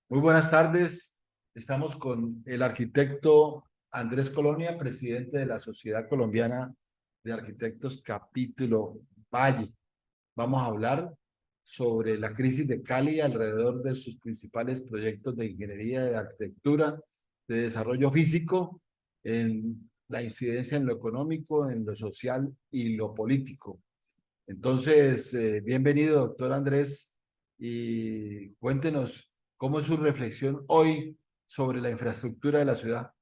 Muy buenas tardes. Estamos con el arquitecto Andrés Colonia, presidente de la Sociedad Colombiana de Arquitectos Capítulo Valle. Vamos a hablar sobre la crisis de Cali alrededor de sus principales proyectos de ingeniería, de arquitectura, de desarrollo físico, en la incidencia en lo económico, en lo social y lo político. Entonces, bienvenido, doctor Andrés, y cuéntenos cómo es su reflexión hoy sobre la infraestructura de la ciudad.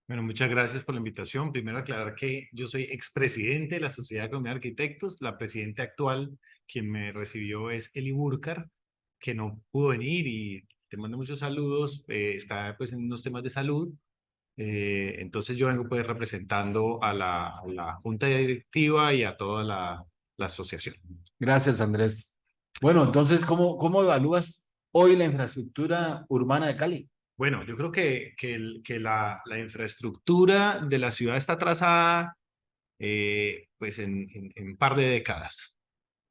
Bueno, muchas gracias por la invitación. Primero aclarar que yo soy expresidente de la Sociedad Colombiana de Arquitectos. La presidenta actual, quien me recibió, es Eli Burkar, que no pudo venir y te mando muchos saludos. Está pues en unos temas de salud. Entonces yo vengo pues representando a la Junta Directiva y a toda la asociación. Gracias, Andrés. Bueno, entonces, ¿cómo evalúas hoy la infraestructura urbana de Cali? Bueno, yo creo que la infraestructura de la ciudad está trazada pues en un par de décadas.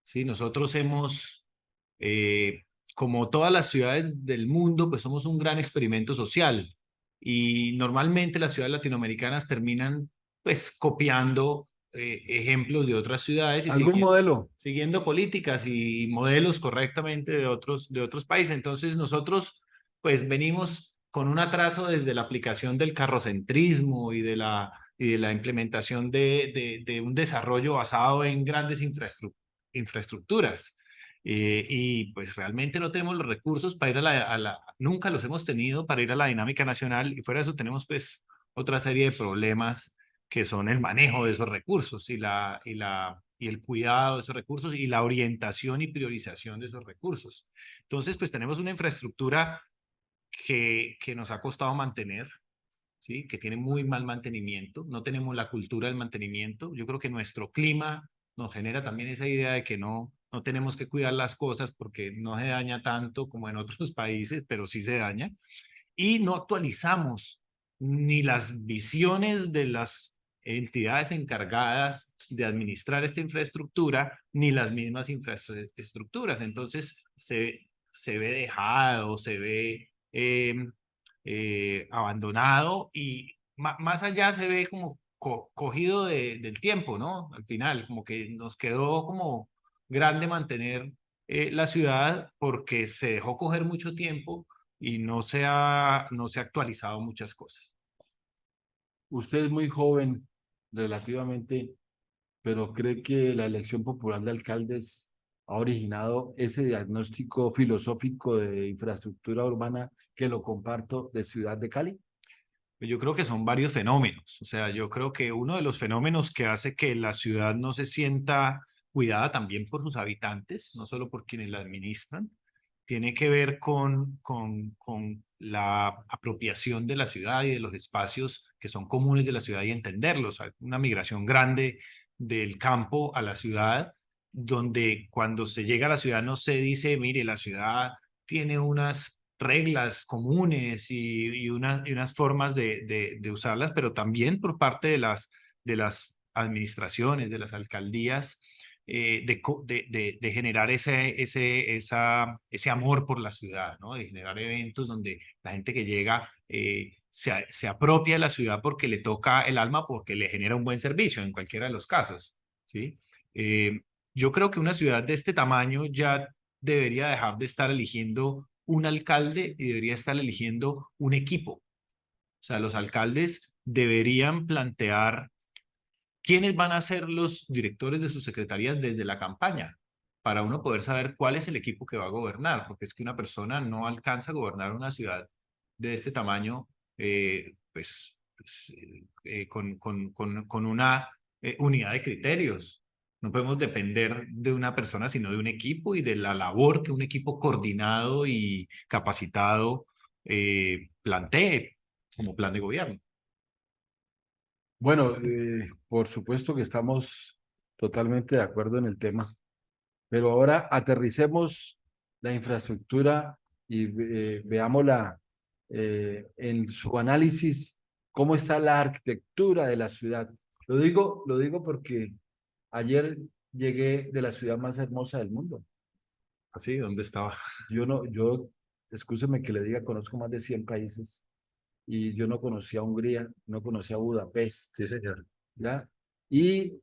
¿Sí? Nosotros hemos, como todas las ciudades del mundo, pues somos un gran experimento social y normalmente las ciudades latinoamericanas terminan pues copiando ejemplos de otras ciudades y ¿Algún modelo? siguiendo políticas y modelos correctamente de otros países. Entonces nosotros pues venimos con un atraso desde la aplicación del carrocentrismo y de la implementación de un desarrollo basado en grandes infraestructuras. Y pues realmente no tenemos los recursos para ir nunca los hemos tenido para ir a la dinámica nacional y fuera de eso tenemos pues otra serie de problemas que son el manejo de esos recursos y el cuidado de esos recursos y la orientación y priorización de esos recursos. Entonces pues tenemos una infraestructura que nos ha costado mantener, ¿sí? Que tiene muy mal mantenimiento, no tenemos la cultura del mantenimiento. Yo creo que nuestro clima nos genera también esa idea de que no tenemos que cuidar las cosas porque no se daña tanto como en otros países, pero sí se daña. Y no actualizamos ni las visiones de las entidades encargadas de administrar esta infraestructura, ni las mismas infraestructuras. Entonces se ve dejado, se ve abandonado y más allá se ve como cogido del tiempo, ¿no? Al final, como que nos quedó como grande mantener la ciudad porque se dejó coger mucho tiempo y no se ha actualizado muchas cosas. Usted es muy joven relativamente, pero ¿cree que la elección popular de alcaldes ha originado ese diagnóstico filosófico de infraestructura urbana que lo comparto de Ciudad de Cali? Yo creo que son varios fenómenos. O sea, yo creo que uno de los fenómenos que hace que la ciudad no se sienta cuidada también por sus habitantes, no solo por quienes la administran, tiene que ver con la apropiación de la ciudad y de los espacios que son comunes de la ciudad y entenderlos. Hay una migración grande del campo a la ciudad, donde cuando se llega a la ciudad no se dice, mire, la ciudad tiene unas reglas comunes y unas formas de usarlas, pero también por parte de las administraciones, de las alcaldías, de generar ese amor por la ciudad, ¿no? De generar eventos donde la gente que llega se apropia de la ciudad porque le toca el alma, porque le genera un buen servicio, en cualquiera de los casos, ¿sí? Eh, yo creo que una ciudad de este tamaño ya debería dejar de estar eligiendo un alcalde y debería estar eligiendo un equipo. O sea, los alcaldes deberían plantear quiénes van a ser los directores de sus secretarías desde la campaña, para uno poder saber cuál es el equipo que va a gobernar, porque es que una persona no alcanza a gobernar una ciudad de este tamaño, con una unidad de criterios. No podemos depender de una persona, sino de un equipo y de la labor que un equipo coordinado y capacitado plantee como plan de gobierno. Bueno, por supuesto que estamos totalmente de acuerdo en el tema, pero ahora aterricemos la infraestructura y veámosla en su análisis, cómo está la arquitectura de la ciudad. Lo digo porque ayer llegué de la ciudad más hermosa del mundo. ¿Así? ¿Dónde estaba? Yo no, yo Excúseme que le diga, conozco más de 100 países y yo no conocía Hungría, no conocía Budapest, Sí, señor. ¿ya? Y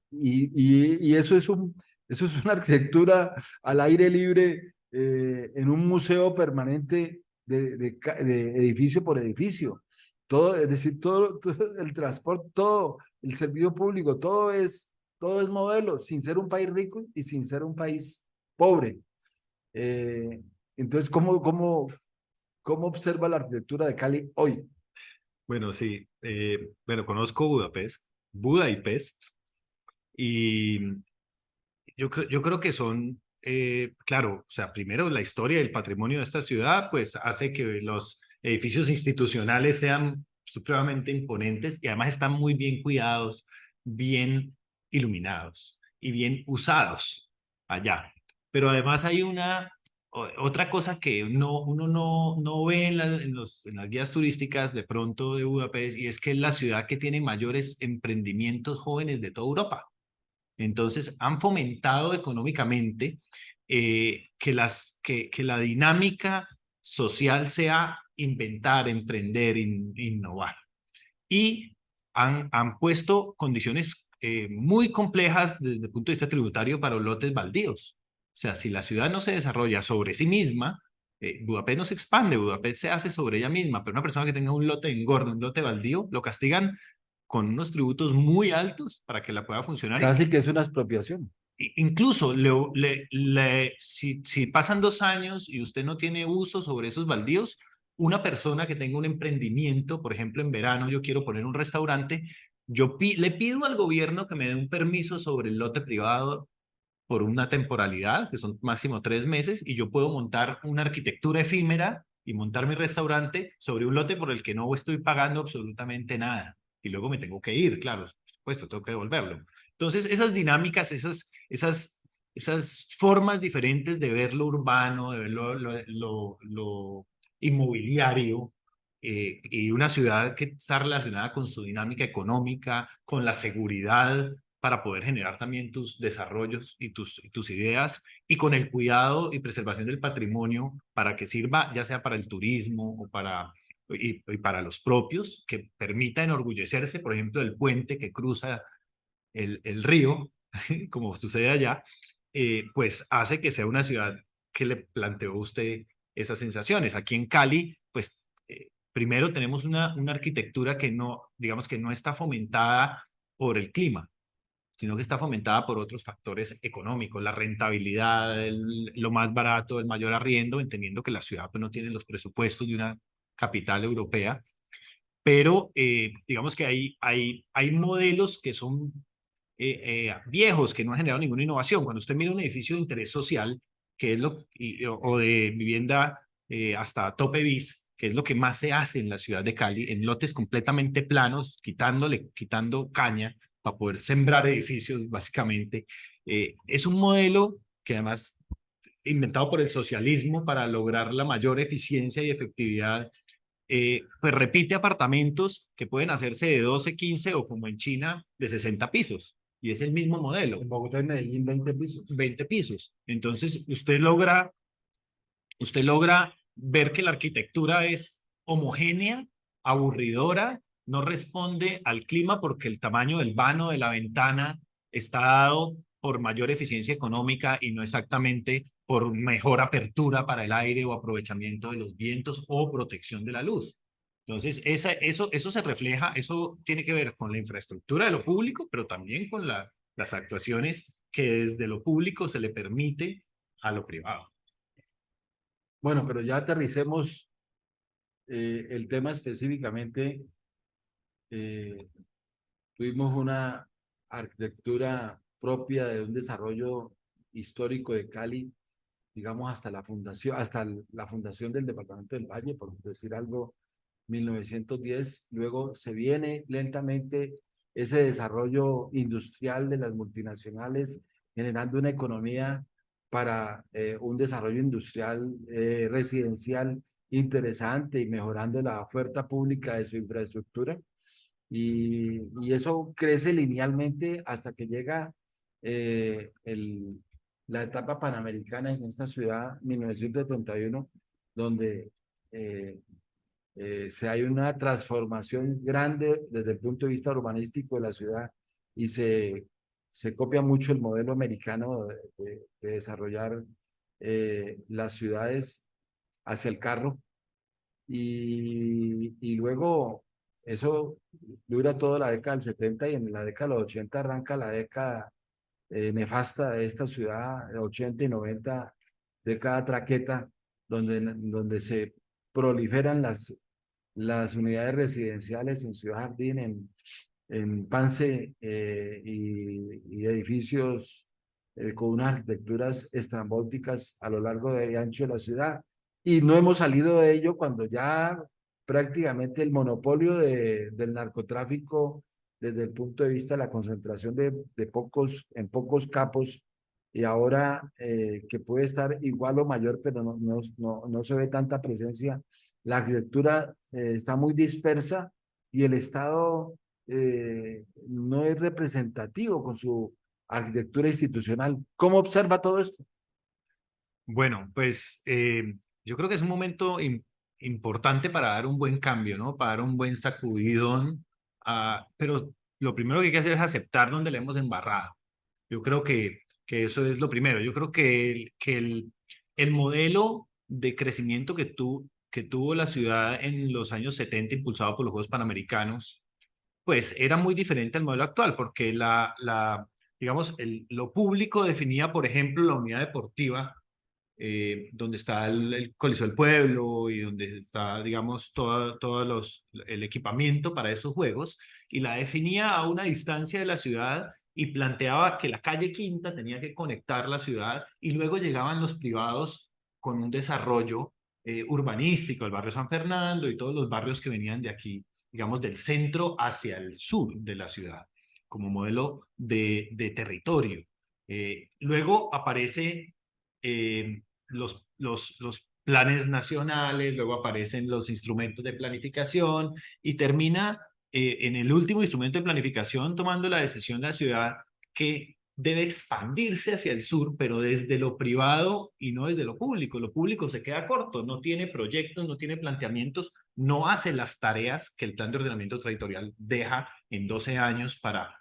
eso es una arquitectura al aire libre en un museo permanente de edificio por edificio. Todo, es decir, todo el transporte, todo el servicio público, todo es modelo, sin ser un país rico y sin ser un país pobre. Eh, entonces, ¿cómo observa la arquitectura de Cali hoy? Bueno, sí. Bueno, conozco Budapest, Buda y Pest, y yo creo que son, claro, o sea, primero la historia y el patrimonio de esta ciudad, pues hace que los edificios institucionales sean supremamente imponentes y además están muy bien cuidados, bien iluminados y bien usados allá. Pero además hay otra cosa que uno no ve en las guías turísticas de pronto de Budapest, y es que es la ciudad que tiene mayores emprendimientos jóvenes de toda Europa. Entonces, han fomentado económicamente que la dinámica social sea inventar, emprender, innovar. Y han puesto condiciones muy complejas desde el punto de vista tributario para los lotes baldíos. O sea, si la ciudad no se desarrolla sobre sí misma, Budapest no se expande, Budapest se hace sobre ella misma, pero una persona que tenga un lote engordo, un lote baldío, lo castigan con unos tributos muy altos para que la pueda funcionar y Casi que es una expropiación. incluso si pasan 2 años y usted no tiene uso sobre esos baldíos, una persona que tenga un emprendimiento, por ejemplo, en verano yo quiero poner un restaurante, le pido al gobierno que me dé un permiso sobre el lote privado por una temporalidad, que son máximo 3 meses, y yo puedo montar una arquitectura efímera y montar mi restaurante sobre un lote por el que no estoy pagando absolutamente nada. Y luego me tengo que ir, claro, por supuesto, tengo que devolverlo. Entonces, esas dinámicas, esas formas diferentes de ver lo urbano, de ver lo inmobiliario, y una ciudad que está relacionada con su dinámica económica, con la seguridad, para poder generar también tus desarrollos y tus ideas, y con el cuidado y preservación del patrimonio para que sirva ya sea para el turismo y para los propios, que permita enorgullecerse, por ejemplo, del puente que cruza el río, como sucede allá, pues hace que sea una ciudad que le planteó a usted esas sensaciones. Aquí en Cali, pues primero tenemos una arquitectura que no, digamos que no está fomentada por el clima, sino que está fomentada por otros factores económicos, la rentabilidad, lo más barato, el mayor arriendo, entendiendo que la ciudad pues, no tiene los presupuestos de una capital europea, pero digamos que hay modelos que son viejos, que no han generado ninguna innovación. Cuando usted mira un edificio de interés social, que es o de vivienda hasta tope bis, que es lo que más se hace en la ciudad de Cali, en lotes completamente planos, quitando caña para poder sembrar edificios, básicamente, es un modelo que además inventado por el socialismo para lograr la mayor eficiencia y efectividad, pues repite apartamentos que pueden hacerse de 12, 15 o como en China de 60 pisos. Y es el mismo modelo, En Bogotá y Medellín, 20 pisos. 20 pisos. Entonces, usted logra ver que la arquitectura es homogénea, aburridora, no responde al clima porque el tamaño del vano de la ventana está dado por mayor eficiencia económica y no exactamente por mejor apertura para el aire o aprovechamiento de los vientos o protección de la luz. Entonces, eso se refleja, eso tiene que ver con la infraestructura de lo público, pero también con las actuaciones que desde lo público se le permite a lo privado. Bueno, pero ya aterricemos el tema específicamente. eh, Tuvimos una arquitectura propia de un desarrollo histórico de Cali, digamos, hasta la fundación del departamento del Valle, por decir algo, 1910. Luego se viene lentamente ese desarrollo industrial de las multinacionales, generando una economía para un desarrollo industrial residencial interesante y mejorando la oferta pública de su infraestructura. Y eso crece linealmente hasta que llega la etapa panamericana en esta ciudad, 1971, donde se hay una transformación grande desde el punto de vista urbanístico de la ciudad y se copia mucho el modelo americano de desarrollar las ciudades hacia el carro y luego eso dura toda la década del 70 y en la década de los 80 arranca la década nefasta de esta ciudad, 80 y 90, década traqueta, donde se proliferan las unidades residenciales en Ciudad Jardín, en Pance y edificios con unas arquitecturas estrambóticas a lo largo y ancho de la ciudad. Y no hemos salido de ello cuando ya prácticamente el monopolio del narcotráfico desde el punto de vista de la concentración en pocos capos y ahora que puede estar igual o mayor, pero no se ve tanta presencia. La arquitectura está muy dispersa y el Estado no es representativo con su arquitectura institucional. ¿Cómo observa todo esto? Bueno, pues yo creo que es un momento importante para dar un buen cambio, ¿no? Para dar un buen sacudidón, pero lo primero que hay que hacer es aceptar donde le hemos embarrado. Yo creo que eso es lo primero. Yo creo el modelo de crecimiento que tuvo la ciudad en los años 70, impulsado por los Juegos Panamericanos, pues era muy diferente al modelo actual, porque digamos, lo público definía, por ejemplo, la unidad deportiva, donde está el Coliseo del Pueblo y donde está, digamos, el equipamiento para esos juegos, y la definía a una distancia de la ciudad y planteaba que la calle Quinta tenía que conectar la ciudad y luego llegaban los privados con un desarrollo urbanístico, el barrio San Fernando y todos los barrios que venían de aquí, digamos, del centro hacia el sur de la ciudad, como modelo de territorio. Luego aparece los planes nacionales, luego aparecen los instrumentos de planificación y termina en el último instrumento de planificación tomando la decisión de la ciudad que debe expandirse hacia el sur, pero desde lo privado y no desde lo público. Lo público se queda corto, no tiene proyectos, no tiene planteamientos, no hace las tareas que el plan de ordenamiento territorial deja en 12 años para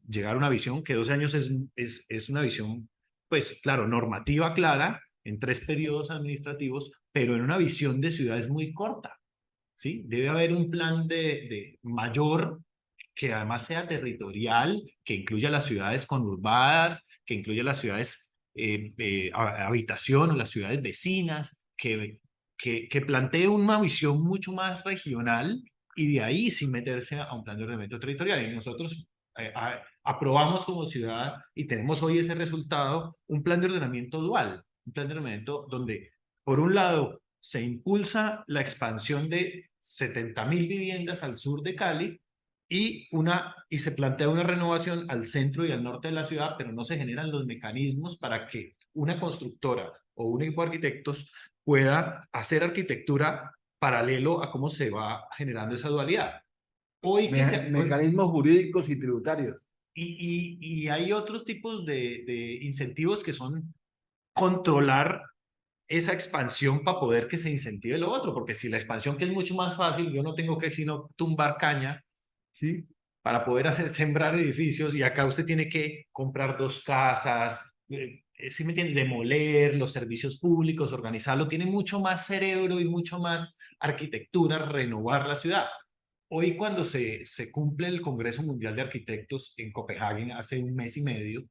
llegar a una visión, que 12 años es una visión, pues claro, normativa clara, en 3 periodos administrativos, pero en una visión de ciudades muy corta, ¿sí? Debe haber un plan de mayor que además sea territorial, que incluya las ciudades conurbadas, que incluya las ciudades habitación o las ciudades vecinas, que plantee una visión mucho más regional y de ahí sin meterse a un plan de ordenamiento territorial. Y nosotros aprobamos como ciudad y tenemos hoy ese resultado, un plan de ordenamiento dual, un plan de ordenamiento donde, por un lado, se impulsa la expansión de 70.000 viviendas al sur de Cali y se plantea una renovación al centro y al norte de la ciudad, pero no se generan los mecanismos para que una constructora o un equipo de arquitectos pueda hacer arquitectura paralelo a cómo se va generando esa dualidad. Mecanismos jurídicos y tributarios. Y hay otros tipos de incentivos que son controlar esa expansión para poder que se incentive lo otro, porque si la expansión que es mucho más fácil, yo no tengo que sino tumbar caña, ¿sí? Para poder sembrar edificios y acá usted tiene que comprar 2 casas, ¿sí me entiende? Demoler los servicios públicos, organizarlo, tiene mucho más cerebro y mucho más arquitectura renovar la ciudad. Hoy cuando se cumple el Congreso Mundial de Arquitectos en Copenhague hace un mes y medio,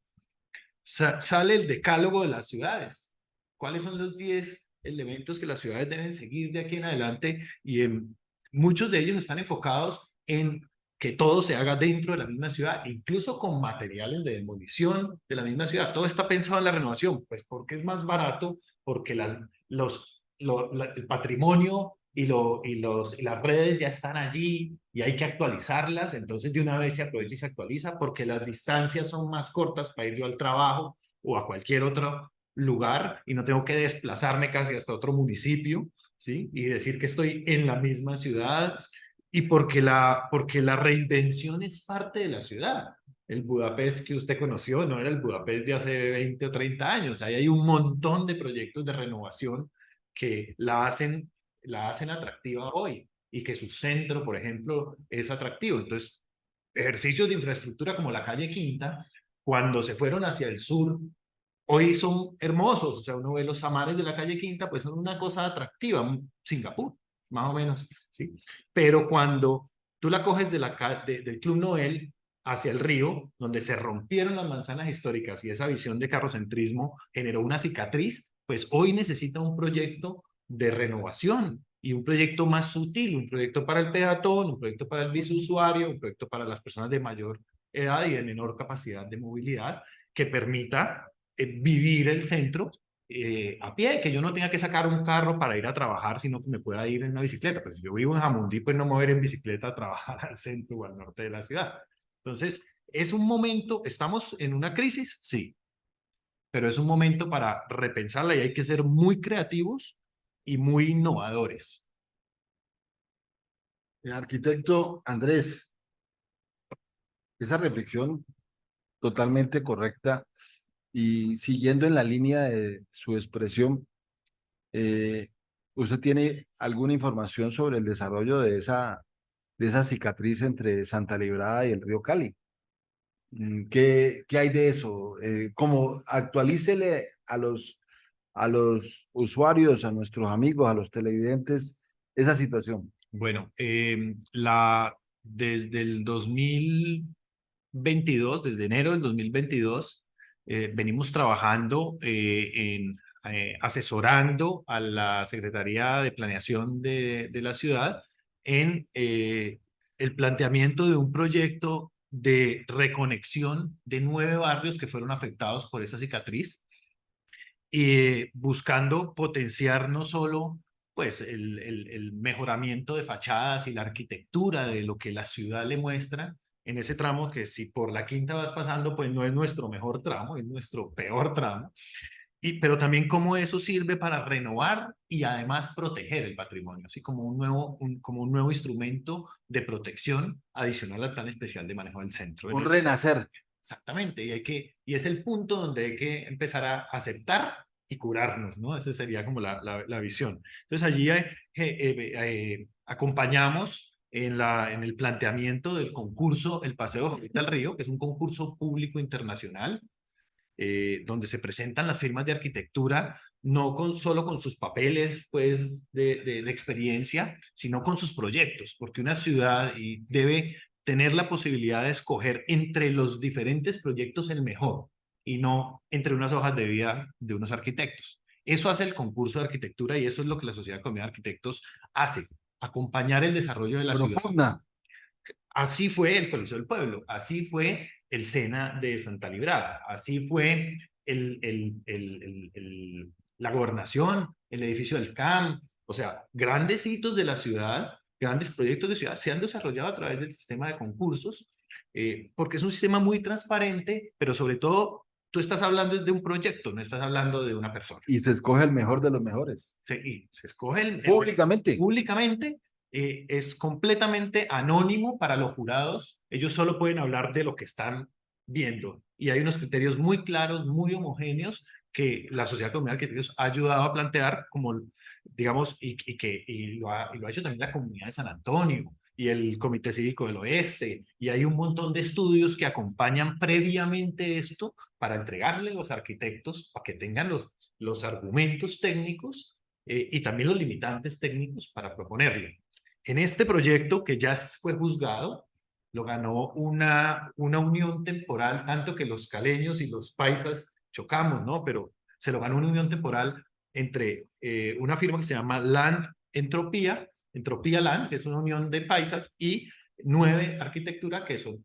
sale el decálogo de las ciudades. ¿Cuáles son los 10 elementos que las ciudades deben seguir de aquí en adelante? Y muchos de ellos están enfocados en que todo se haga dentro de la misma ciudad, incluso con materiales de demolición de la misma ciudad. Todo está pensado en la renovación, pues porque es más barato, porque el patrimonio y las redes ya están allí y hay que actualizarlas, entonces de una vez se aprovecha y se actualiza porque las distancias son más cortas para ir yo al trabajo o a cualquier otro lugar y no tengo que desplazarme casi hasta otro municipio, ¿sí? Y decir que estoy en la misma ciudad y porque la reinvención es parte de la ciudad. El Budapest que usted conoció no era el Budapest de hace 20 o 30 años. Ahí hay un montón de proyectos de renovación que la hacen la hacen atractiva hoy y que su centro, por ejemplo, es atractivo. Entonces, ejercicios de infraestructura como la calle Quinta, cuando se fueron hacia el sur, hoy son hermosos. O sea, uno ve los samares de la calle Quinta, pues son una cosa atractiva, Singapur, más o menos, ¿sí? Pero cuando tú la coges del Club Noel hacia el río, donde se rompieron las manzanas históricas y esa visión de carrocentrismo generó una cicatriz, pues hoy necesita un proyecto de renovación y un proyecto más sutil, un proyecto para el peatón, un proyecto para el bisusuario, un proyecto para las personas de mayor edad y de menor capacidad de movilidad, que permita vivir el centro a pie, que yo no tenga que sacar un carro para ir a trabajar, sino que me pueda ir en una bicicleta. Pues si yo vivo en Jamundí, pues no me voy a ir en bicicleta a trabajar al centro o al norte de la ciudad. Entonces, es un momento, ¿estamos en una crisis? Sí, pero es un momento para repensarla y hay que ser muy creativos y muy innovadores. Arquitecto Andrés, esa reflexión totalmente correcta y siguiendo en la línea de su expresión, eh, ¿usted tiene alguna información sobre el desarrollo de esa cicatriz entre Santa Librada y el río Cali? ¿Qué hay de eso? Como actualícele a los usuarios, a nuestros amigos, a los televidentes, esa situación. Bueno, desde el 2022, desde enero del 2022, venimos trabajando asesorando a la Secretaría de Planeación de la ciudad en el planteamiento de un proyecto de reconexión de 9 barrios que fueron afectados por esa cicatriz, buscando potenciar no solo pues el mejoramiento de fachadas y la arquitectura de lo que la ciudad le muestra en ese tramo, que si por la Quinta vas pasando, pues no es nuestro mejor tramo, es nuestro peor tramo, pero también cómo eso sirve para renovar y además proteger el patrimonio, así como como un nuevo instrumento de protección adicional al Plan Especial de Manejo del Centro. Un renacer. Exactamente, y es el punto donde hay que empezar a aceptar y curarnos, ¿no? Esa sería como la visión. Entonces allí acompañamos en el planteamiento del concurso El Paseo Jovita al Río, que es un concurso público internacional, donde se presentan las firmas de arquitectura, no solo con sus papeles pues, de experiencia, sino con sus proyectos, porque una ciudad debe tener la posibilidad de escoger entre los diferentes proyectos el mejor y no entre unas hojas de vida de unos arquitectos. Eso hace el concurso de arquitectura y eso es lo que la Sociedad Colombiana de Arquitectos hace, acompañar el desarrollo de la ciudad. Propugna. Así fue el Coliseo del Pueblo, así fue el SENA de Santa Librada, así fue la gobernación, el edificio del CAM, o sea, grandes hitos de la ciudad, grandes proyectos de ciudad se han desarrollado a través del sistema de concursos, porque es un sistema muy transparente, pero sobre todo tú estás hablando de un proyecto, no estás hablando de una persona. Y se escoge el mejor de los mejores. Se escoge públicamente. Públicamente. Es completamente anónimo para los jurados. Ellos solo pueden hablar de lo que están viendo. Y hay unos criterios muy claros, muy homogéneos, que la Sociedad Colombiana de Arquitectos ha ayudado a plantear, como, digamos, y lo ha hecho también la Comunidad de San Antonio y el Comité Cívico del Oeste. Y hay un montón de estudios que acompañan previamente esto para entregarle a los arquitectos, para que tengan los argumentos técnicos y también los limitantes técnicos para proponerlo. En este proyecto, que ya fue juzgado, lo ganó una unión temporal, tanto que los caleños y los paisas chocamos, ¿no? Pero se lo ganó una unión temporal entre una firma que se llama Land Entropía, Entropía Land, que es una unión de paisas, y 9 Arquitectura, que son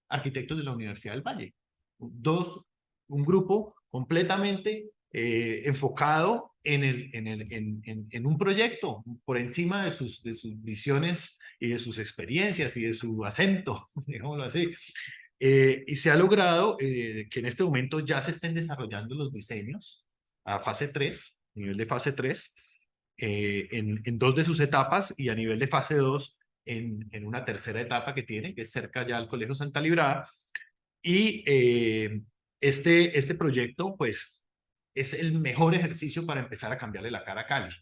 arquitectos de la Universidad del Valle. Un grupo completamente enfocado en un proyecto por encima de sus visiones y de sus experiencias y de su acento, digámoslo así. Y se ha logrado que en este momento ya se estén desarrollando los diseños a fase 3, nivel de fase 3, en 2 de sus etapas y a nivel de fase 2 en una tercera etapa que tiene, que es cerca ya al Colegio Santa Librada. Y este proyecto, pues, es el mejor ejercicio para empezar a cambiarle la cara a Cali.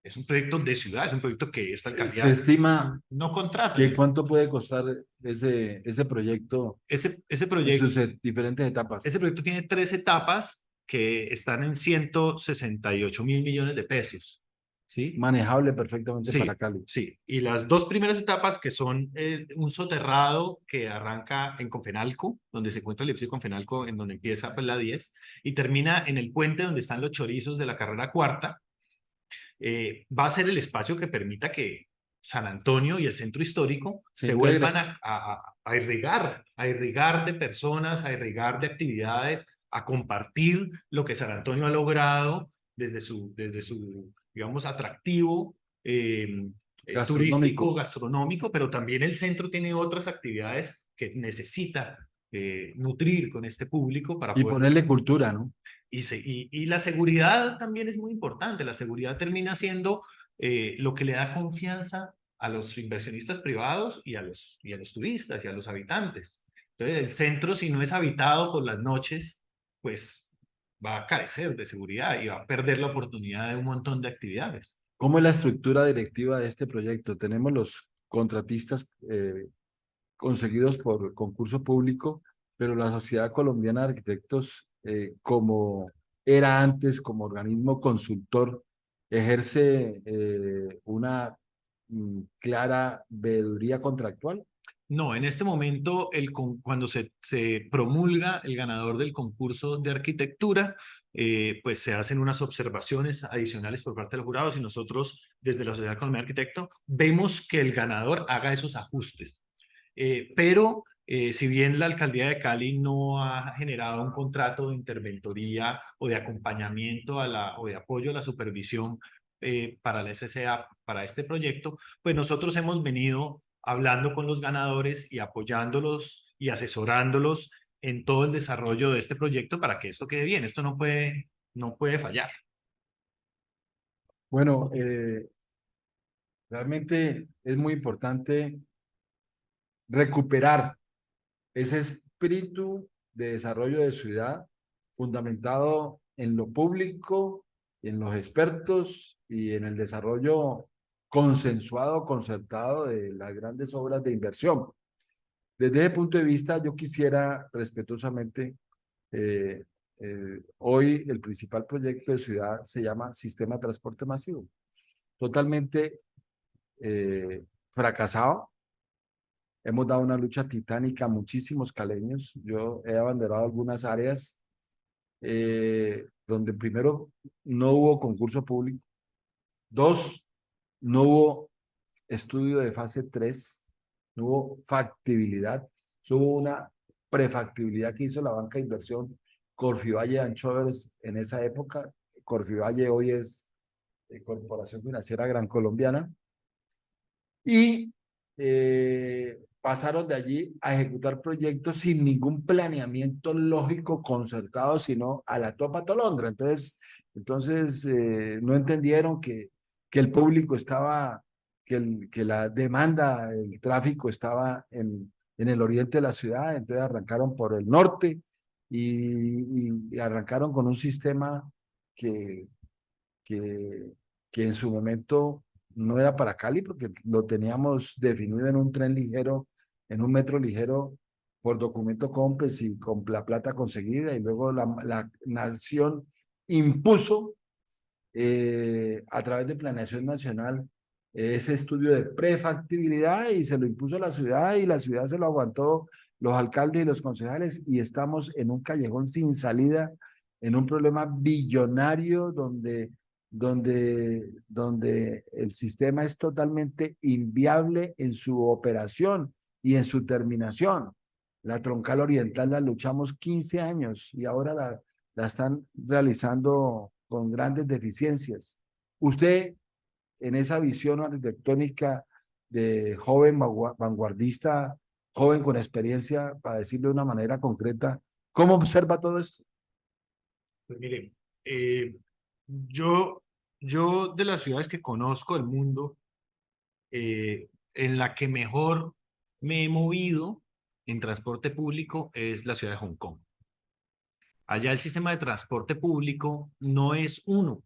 Es un proyecto de ciudad, es un proyecto que esta Se alcaldía estima no contrata. que cuánto puede costar ese proyecto Ese en sus proyecto, diferentes ese etapas. proyecto tiene 3 etapas que están en 168.000 millones de pesos, ¿sí? Manejable perfectamente para Sí, Cali. sí. Y las 2 primeras etapas, que son un soterrado que arranca en Confenalco, donde se encuentra el edificio de Confenalco, en donde empieza pues, la 10, y termina en el puente donde están los chorizos de la carrera cuarta, va a ser el espacio que permita que San Antonio y el centro histórico Se se vuelvan integre. a irrigar de personas, a irrigar de actividades, a compartir lo que San Antonio ha logrado desde su digamos, atractivo turístico, Gastronómico gastronómico, pero también el centro tiene otras actividades que necesita nutrir con este público para y poder. ponerle cultura, ¿no? Y la seguridad también es muy importante. La seguridad termina siendo lo que le da confianza a los inversionistas privados y a los turistas y a los habitantes. Entonces, el centro, si no es habitado por las noches, pues va a carecer de seguridad y va a perder la oportunidad de un montón de actividades. ¿Cómo es la estructura directiva de este proyecto? Tenemos los contratistas conseguidos por concurso público, pero la Sociedad Colombiana de Arquitectos, como era antes, como organismo consultor, ejerce una clara veeduría contractual. No, en este momento, cuando se promulga el ganador del concurso de arquitectura, pues se hacen unas observaciones adicionales por parte de los jurados y nosotros, desde la Sociedad Colombiana de Arquitectos, vemos que el ganador haga esos ajustes. Pero si bien la alcaldía de Cali no ha generado un contrato de interventoría o de acompañamiento o de apoyo a la supervisión para la SCA, para este proyecto, pues nosotros hemos venido hablando con los ganadores y apoyándolos y asesorándolos en todo el desarrollo de este proyecto para que esto quede bien. Esto no puede fallar. Bueno, realmente es muy importante recuperar ese espíritu de desarrollo de ciudad fundamentado en lo público, en los expertos y en el desarrollo consensuado, concertado de las grandes obras de inversión. Desde ese punto de vista, yo quisiera respetuosamente, eh, hoy el principal proyecto de ciudad se llama Sistema de Transporte Masivo, totalmente fracasado. Hemos dado una lucha titánica a muchísimos caleños. Yo he abanderado algunas áreas donde primero no hubo concurso público, dos, no hubo estudio de fase 3, no hubo factibilidad, hubo una prefactibilidad que hizo la banca de inversión Corfivalle Anchovers en esa época. Corfivalle hoy es Corporación Financiera Gran Colombiana. Y pasaron de allí a ejecutar proyectos sin ningún planeamiento lógico concertado, sino a la topa tolondra. Entonces no entendieron que el público estaba, que la demanda, el tráfico estaba en el oriente de la ciudad, entonces arrancaron por el norte y arrancaron con un sistema que, que, que en su momento no era para Cali porque lo teníamos definido en un tren ligero, en un metro ligero por documento COMPES y con la plata conseguida y luego la nación impuso a través de planeación nacional ese estudio de prefactibilidad y se lo impuso a la ciudad y la ciudad se lo aguantó los alcaldes y los concejales y estamos en un callejón sin salida, en un problema billonario donde el sistema es totalmente inviable en su operación y en su terminación. La troncal oriental la luchamos 15 años y ahora la están realizando con grandes deficiencias. Usted, en esa visión arquitectónica de joven vanguardista, joven con experiencia, para decirlo de una manera concreta, ¿cómo observa todo esto? Pues mire, yo de las ciudades que conozco del mundo, en la que mejor me he movido en transporte público es la ciudad de Hong Kong. Allá el sistema de transporte público no es uno,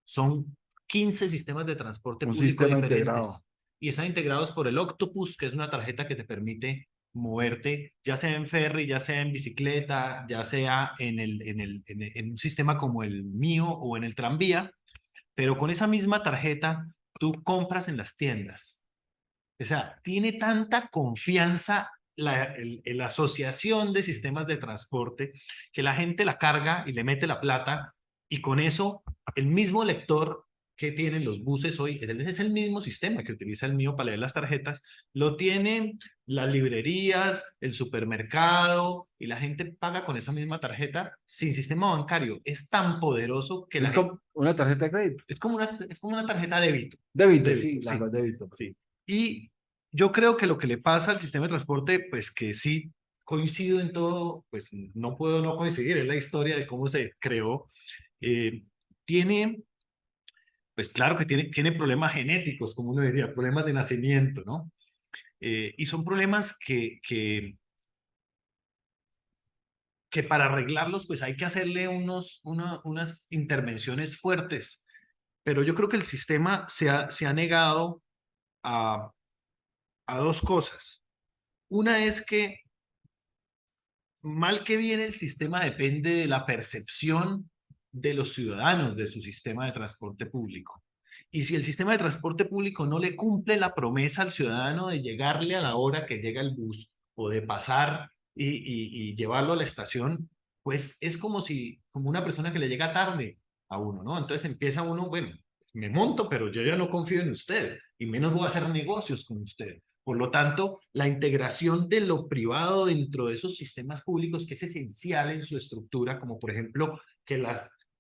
son 15 sistemas de transporte Un público sistema integrado. diferentes y están integrados por el Octopus, que es una tarjeta que te permite moverte, ya sea en ferry, ya sea en bicicleta, ya sea en un sistema como el mío o en el tranvía, pero con esa misma tarjeta tú compras en las tiendas. O sea, tiene tanta confianza la asociación de sistemas de transporte que la gente la carga y le mete la plata y con eso el mismo lector que tienen los buses hoy, es el mismo sistema que utiliza el mío para leer las tarjetas, lo tienen las librerías, el supermercado y la gente paga con esa misma tarjeta sin sistema bancario. Es tan poderoso que la Es gente, como una tarjeta de crédito. es como una tarjeta de débito. Débito, sí, Débito, la sí, débito. sí. Y yo creo que lo que le pasa al sistema de transporte, pues que sí coincido en todo, pues no puedo no coincidir, es la historia de cómo se creó. Eh, tiene, pues claro que tiene problemas genéticos, como uno diría, problemas de nacimiento, ¿no? Y son problemas que para arreglarlos, pues hay que hacerle unas intervenciones fuertes. Pero yo creo que el sistema se ha negado a, a dos cosas. Una es que mal que bien el sistema depende de la percepción de los ciudadanos de su sistema de transporte público. Y si el sistema de transporte público no le cumple la promesa al ciudadano de llegarle a la hora que llega el bus o de pasar y llevarlo a la estación, pues es como una persona que le llega tarde a uno, ¿no? Entonces empieza uno, bueno, me monto, pero yo ya no confío en usted y menos voy a hacer negocios con usted. Por lo tanto, la integración de lo privado dentro de esos sistemas públicos, que es esencial en su estructura, como por ejemplo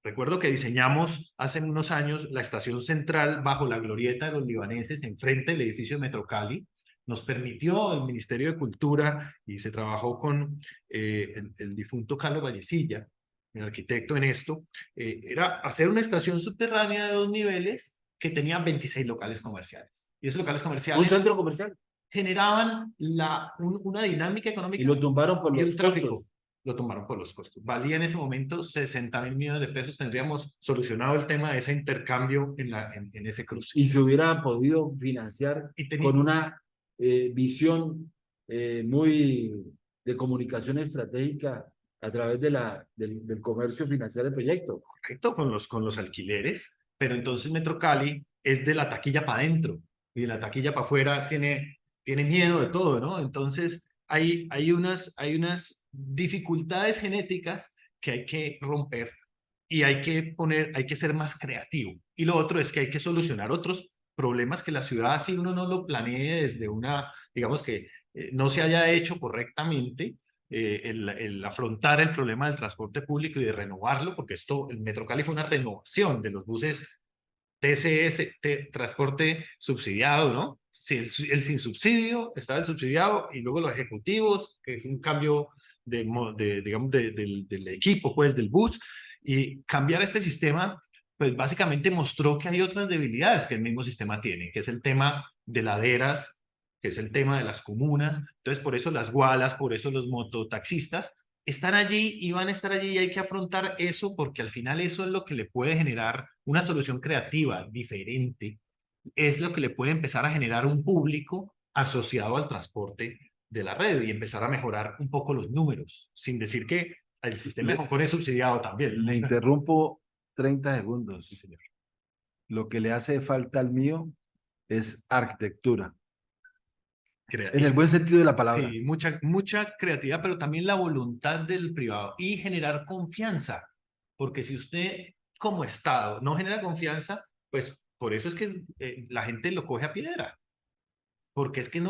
recuerdo que diseñamos hace unos años la estación central bajo la glorieta de los libaneses, enfrente del edificio de Metrocali, nos permitió el Ministerio de Cultura y se trabajó con el difunto Carlos Vallecilla, el arquitecto en esto, era hacer una estación subterránea de 2 niveles que tenía 26 locales comerciales. Y esos locales Un comerciales centro comercial. generaban una dinámica Y económica lo tumbaron por y los un tráfico. costos. Lo tomaron por los costos. Valía en ese momento 60.000 millones de pesos. Tendríamos solucionado el tema de ese intercambio en ese cruce. Y se hubiera podido financiar Y con tenía, una visión muy de comunicación estratégica a través del comercio financiero del proyecto. correcto, con los alquileres, pero entonces Metro Cali es de la taquilla para adentro y de la taquilla para afuera tiene miedo de todo, ¿no? Entonces hay unas dificultades genéticas que hay que romper y hay que ser más creativo. Y lo otro es que hay que solucionar otros problemas que la ciudad, si uno no lo planee desde digamos que no se haya hecho correctamente, el afrontar el problema del transporte público y de renovarlo, porque el Metro Cali fue una renovación de los buses TCS, transporte subsidiado, ¿no? Si el sin subsidio, estaba el subsidiado y luego los ejecutivos, que es un cambio digamos, del equipo, pues, del bus, y cambiar este sistema, pues básicamente mostró que hay otras debilidades que el mismo sistema tiene, que es el tema de laderas, que es el tema de las comunas, entonces por eso las gualas, por eso los mototaxistas están allí y van a estar allí y hay que afrontar eso porque al final eso es lo que le puede generar una solución creativa, diferente, es lo que le puede empezar a generar un público asociado al transporte de la red y empezar a mejorar un poco los números, sin decir que el sistema de Le, Hong Kong es subsidiado también. le interrumpo 30 Sí, segundos. señor. Lo que le hace falta al mío es arquitectura, en el Creativo. buen sentido de la palabra. Sí, mucha creatividad, pero también la voluntad del privado y generar confianza, porque si usted como Estado no genera confianza, pues por eso es que la gente lo coge a piedra, porque es que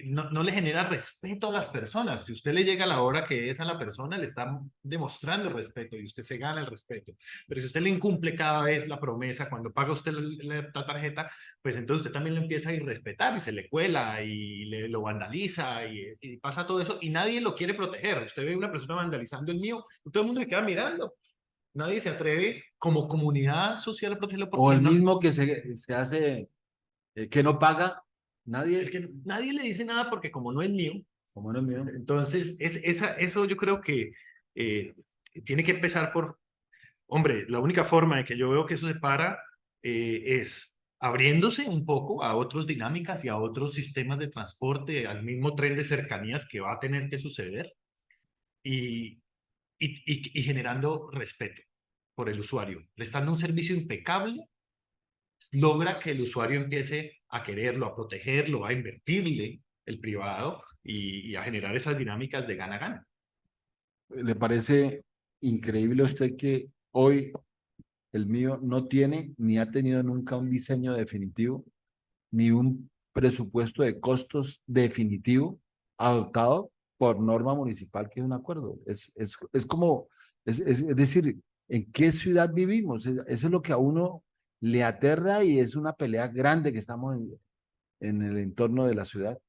no le genera respeto a las personas. Si usted le llega a la hora que es a la persona, le está demostrando respeto y usted se gana el respeto. Pero si usted le incumple cada vez la promesa, cuando paga usted la tarjeta, pues entonces usted también lo empieza a irrespetar y se le cuela y lo vandaliza y pasa todo eso y nadie lo quiere proteger. Usted ve una persona vandalizando el mío, todo el mundo se queda mirando. Nadie se atreve como comunidad social a protegerlo O porque el no, mismo que se hace, que no paga, nadie, nadie le dice nada porque como no es mío. como no es mío. Entonces, eso yo creo que tiene que empezar Hombre, la única forma de que yo veo que eso se para es abriéndose un poco a otras dinámicas y a otros sistemas de transporte, al mismo tren de cercanías que va a tener que suceder y, y generando respeto por el usuario, prestando un servicio impecable, logra que el usuario empiece a quererlo, a protegerlo, a invertirle el privado y a generar esas dinámicas de gana-gana. ¿Le parece increíble a usted que hoy el mío no tiene ni ha tenido nunca un diseño definitivo, ni un presupuesto de costos definitivo adoptado por norma municipal, que es un acuerdo? Es como, es decir, ¿en qué ciudad vivimos? Eso es lo que a uno le aterra y es una pelea grande que estamos en el entorno de la ciudad.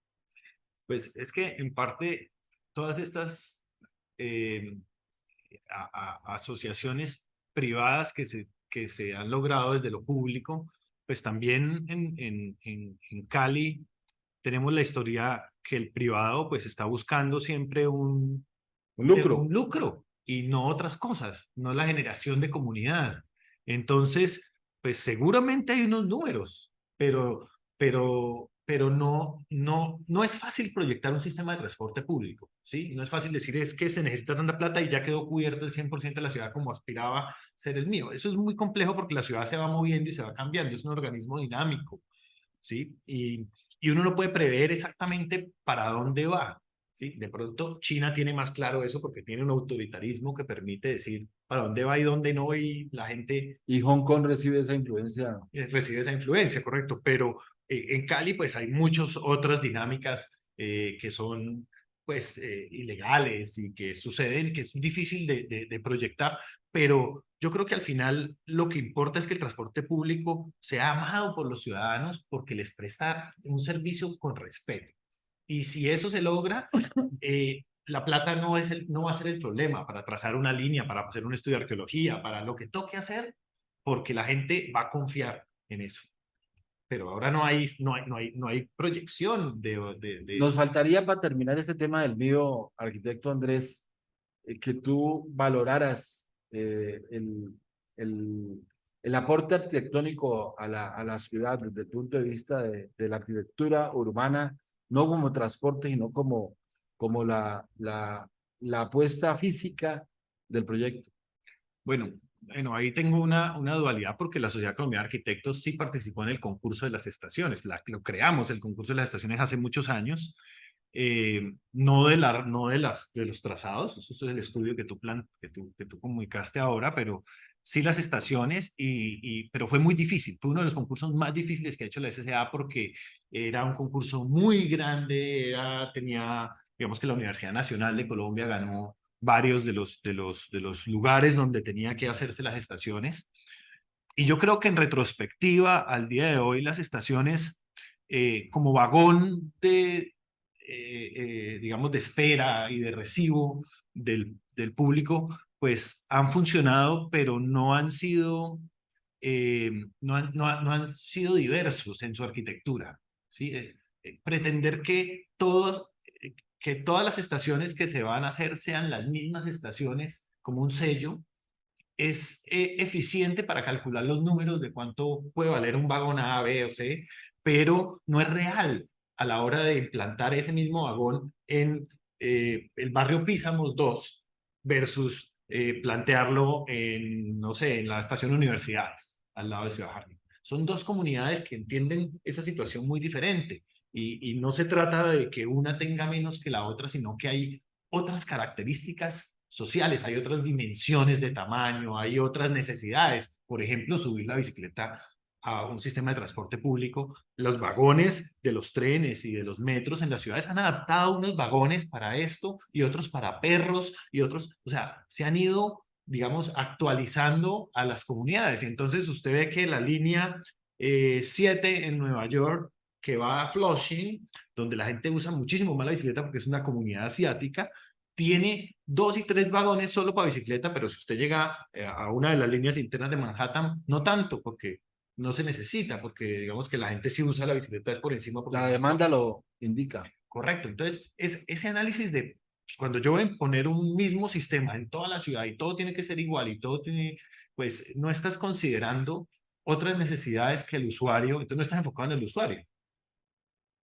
Pues es que en parte todas estas eh, asociaciones privadas que se han logrado desde lo público, pues también en Cali tenemos la historia que el privado pues está buscando siempre Un lucro. un lucro y no otras cosas, no la generación de comunidad. Entonces, pues seguramente hay unos números, pero no es fácil proyectar un sistema de transporte público, ¿sí? No es fácil decir es que se necesita tanta plata y ya quedó cubierto el 100% de la ciudad como aspiraba ser el mío. Eso es muy complejo porque la ciudad se va moviendo y se va cambiando, es un organismo dinámico, ¿sí? Y uno no puede prever exactamente para dónde va, ¿sí? De pronto China tiene más claro eso porque tiene un autoritarismo que permite decir para dónde va y dónde no, y la gente Y Hong Kong recibe esa influencia. recibe esa influencia, correcto, pero en Cali pues hay muchas otras dinámicas que son pues ilegales y que suceden y que es difícil de proyectar, pero yo creo que al final lo que importa es que el transporte público sea amado por los ciudadanos porque les presta un servicio con respeto. Y si eso se logra, la plata no va a ser el problema para trazar una línea, para hacer un estudio de arqueología, para lo que toque hacer, porque la gente va a confiar en eso. Pero ahora no hay proyección Nos faltaría para terminar este tema del mío, arquitecto Andrés, que tú valoraras el, el aporte arquitectónico a la ciudad desde el punto de vista de la arquitectura urbana, no como transporte, sino como, como la apuesta física del proyecto. Bueno, bueno, ahí tengo una dualidad porque la Sociedad Colombiana de Arquitectos sí participó en el concurso de las estaciones, lo creamos el concurso de las estaciones hace muchos años, no de los trazados, eso es el estudio que tú comunicaste ahora, pero sí las estaciones, pero fue muy difícil, fue uno de los concursos más difíciles que ha hecho la SCA porque era un concurso muy grande, tenía, digamos que la Universidad Nacional de Colombia ganó varios de los lugares donde tenía que hacerse las estaciones. Y yo creo que en retrospectiva, al día de hoy, las estaciones como vagón digamos, de espera y de recibo del público, pues han funcionado, pero no han sido, no han sido diversos en su arquitectura. ¿Sí? Pretender que todas las estaciones que se van a hacer sean las mismas estaciones como un sello, es eficiente para calcular los números de cuánto puede valer un vagón A, B o C, pero no es real a la hora de implantar ese mismo vagón en el barrio Písamos 2 versus plantearlo en, no sé, en la estación Universidades, al lado de Ciudad Jardín. Son dos comunidades que entienden esa situación muy diferente y no se trata de que una tenga menos que la otra, sino que hay otras características sociales, hay otras dimensiones de tamaño, hay otras necesidades. Por ejemplo, subir la bicicleta a un sistema de transporte público. Los vagones de los trenes y de los metros en las ciudades han adaptado unos vagones para esto y otros para perros y otros, o sea, se han ido, digamos, actualizando a las comunidades. Y entonces usted ve que la línea 7 en Nueva York, que va a Flushing, donde la gente usa muchísimo más la bicicleta porque es una comunidad asiática, tiene 2 y 3 vagones solo para bicicleta, pero si usted llega a una de las líneas internas de Manhattan, no tanto, porque no se necesita, porque digamos que la gente sí usa la bicicleta es por encima porque La es más demanda cómodo. lo indica. Correcto. Entonces, ese análisis de cuando yo voy a poner un mismo sistema en toda la ciudad y todo tiene que ser igual y todo tiene, pues no estás considerando otras necesidades que el usuario, entonces no estás enfocado en el usuario,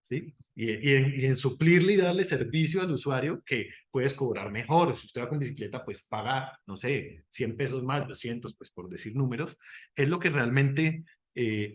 ¿sí? Y en suplirle y darle servicio al usuario que puedes cobrar mejor. Si usted va con bicicleta, pues paga, no sé, 100 pesos más, 200, pues por decir números, es lo que realmente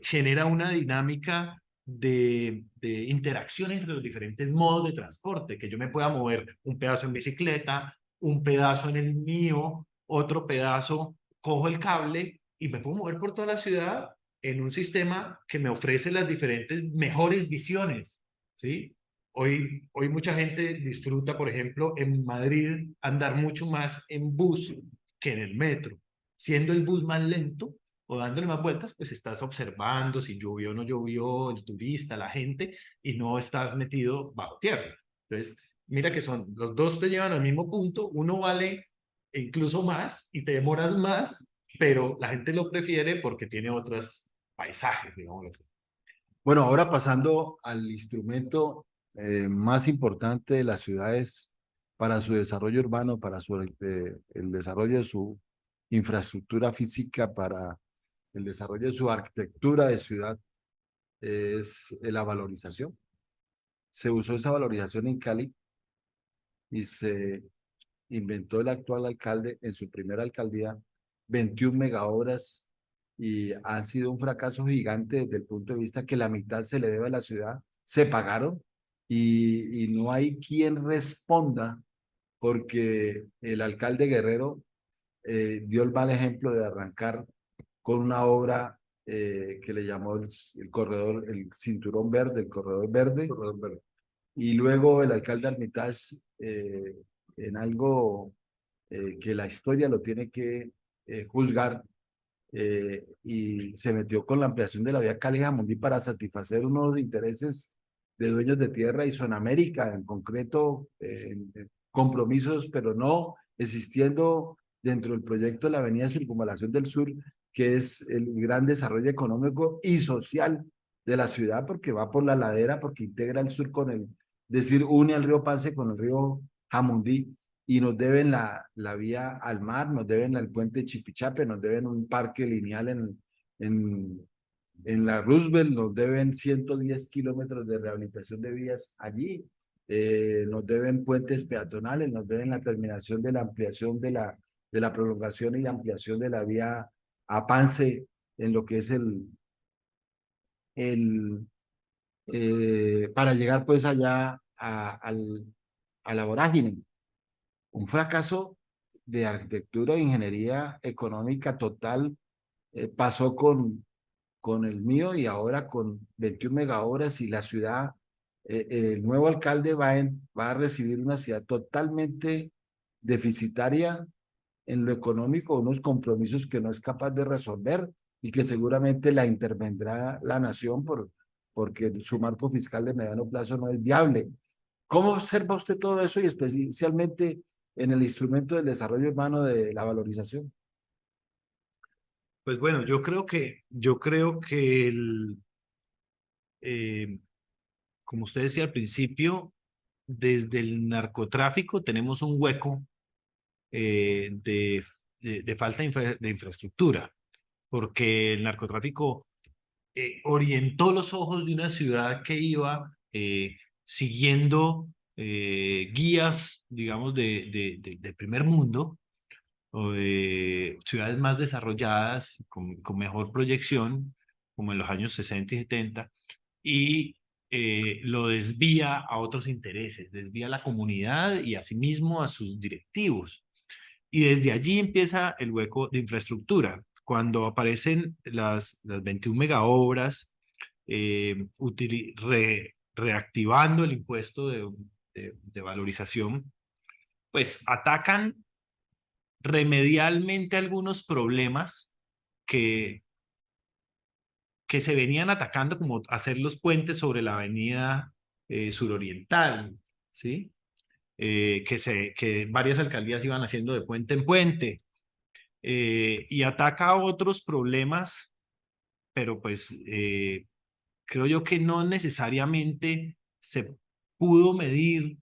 genera una dinámica de interacción entre los diferentes modos de transporte, que yo me pueda mover un pedazo en bicicleta, un pedazo en el mío, otro pedazo, cojo el cable y me puedo mover por toda la ciudad en un sistema que me ofrece las diferentes mejores visiones. ¿Sí? Hoy mucha gente disfruta, por ejemplo, en Madrid andar mucho más en bus que en el metro. Siendo el bus más lento o dándole más vueltas, pues estás observando si llovió o no llovió, el turista, la gente, y no estás metido bajo tierra. Entonces, mira que son, los dos te llevan al mismo punto, uno vale incluso más y te demoras más, pero la gente lo prefiere porque tiene otros paisajes, digamos así. Bueno, ahora pasando al instrumento más importante de las ciudades para su desarrollo urbano, para el desarrollo de su infraestructura física, para el desarrollo de su arquitectura de ciudad, es la valorización. Se usó esa valorización en Cali y se inventó el actual alcalde en su primera alcaldía 21 megaobras y ha sido un fracaso gigante desde el punto de vista que la mitad se le debe a la ciudad, se pagaron y no hay quien responda porque el alcalde Guerrero dio el mal ejemplo de arrancar con una obra que le llamó el corredor, el cinturón verde, el corredor verde. Y luego el alcalde Armitage en algo que la historia lo tiene que juzgar y se metió con la ampliación de la vía Cali-Jamundí para satisfacer unos intereses de dueños de tierra y Zonamérica en concreto, compromisos, pero no existiendo dentro del proyecto de la Avenida Circunvalación del Sur, que es el gran desarrollo económico y social de la ciudad, porque va por la ladera, porque integra el sur con el, decir, une al río Pance con el río Jamundí y nos deben la vía al mar, nos deben el puente Chipichape, nos deben un parque lineal en, en la Roosevelt, nos deben 110 kilómetros de rehabilitación de vías allí, nos deben puentes peatonales, nos deben la terminación de la ampliación de la prolongación y ampliación de la vía a Pance en lo que es el para llegar pues allá a la vorágine. Un fracaso de arquitectura e ingeniería económica total pasó con el mío y ahora con 21 megahoras y la ciudad, el nuevo alcalde va a recibir una ciudad totalmente deficitaria en lo económico, unos compromisos que no es capaz de resolver y que seguramente la intervendrá la nación porque su marco fiscal de mediano plazo no es viable. ¿Cómo observa usted todo eso y especialmente en el instrumento del desarrollo urbano de la valorización? Pues bueno, yo creo que eh, como usted decía al principio, desde el narcotráfico tenemos un hueco de falta de infraestructura, porque el narcotráfico orientó los ojos de una ciudad que iba siguiendo guías, digamos, del primer mundo, o de ciudades más desarrolladas, con mejor proyección, como en los años 60 y 70, y lo desvía a otros intereses, desvía a la comunidad y asimismo a sus directivos. Y desde allí empieza el hueco de infraestructura. Cuando aparecen las 21 megaobras, reactivando el impuesto de valorización, pues atacan remedialmente algunos problemas que, que se venían atacando, como hacer los puentes sobre la avenida suroriental, ¿sí? Que varias alcaldías iban haciendo de puente en puente, y ataca otros problemas, pero pues creo yo que no necesariamente se pudo medir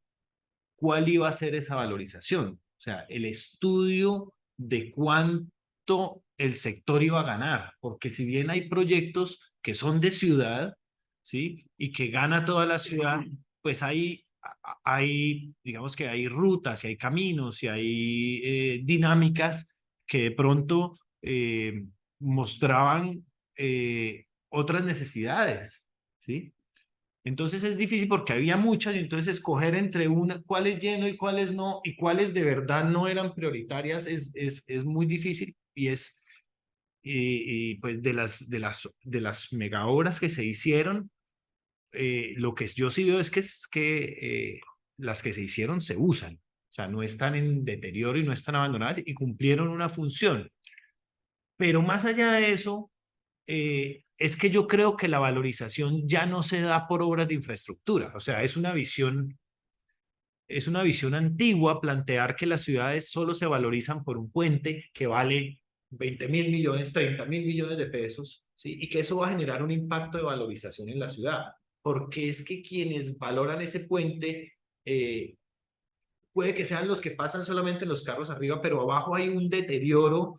cuál iba a ser esa valorización. O sea, el estudio de cuánto el sector iba a ganar, porque si bien hay proyectos que son de ciudad, ¿sí? Y que gana toda la ciudad, pues digamos que hay rutas y hay caminos y hay dinámicas que de pronto mostraban otras necesidades, ¿sí? Entonces es difícil porque había muchas y entonces escoger entre una, cuáles lleno y cuáles no, y cuáles de verdad no eran prioritarias es muy difícil y pues de las mega obras que se hicieron, lo que yo sí veo es que las que se hicieron se usan, o sea, no están en deterioro y no están abandonadas y cumplieron una función. Pero más allá de eso, es que yo creo que la valorización ya no se da por obras de infraestructura, o sea, es una visión antigua plantear que las ciudades solo se valorizan por un puente que vale 20.000 millones, 30.000 millones de pesos, ¿sí? Y que eso va a generar un impacto de valorización en la ciudad, porque es que quienes valoran ese puente puede que sean los que pasan solamente en los carros arriba, pero abajo hay un deterioro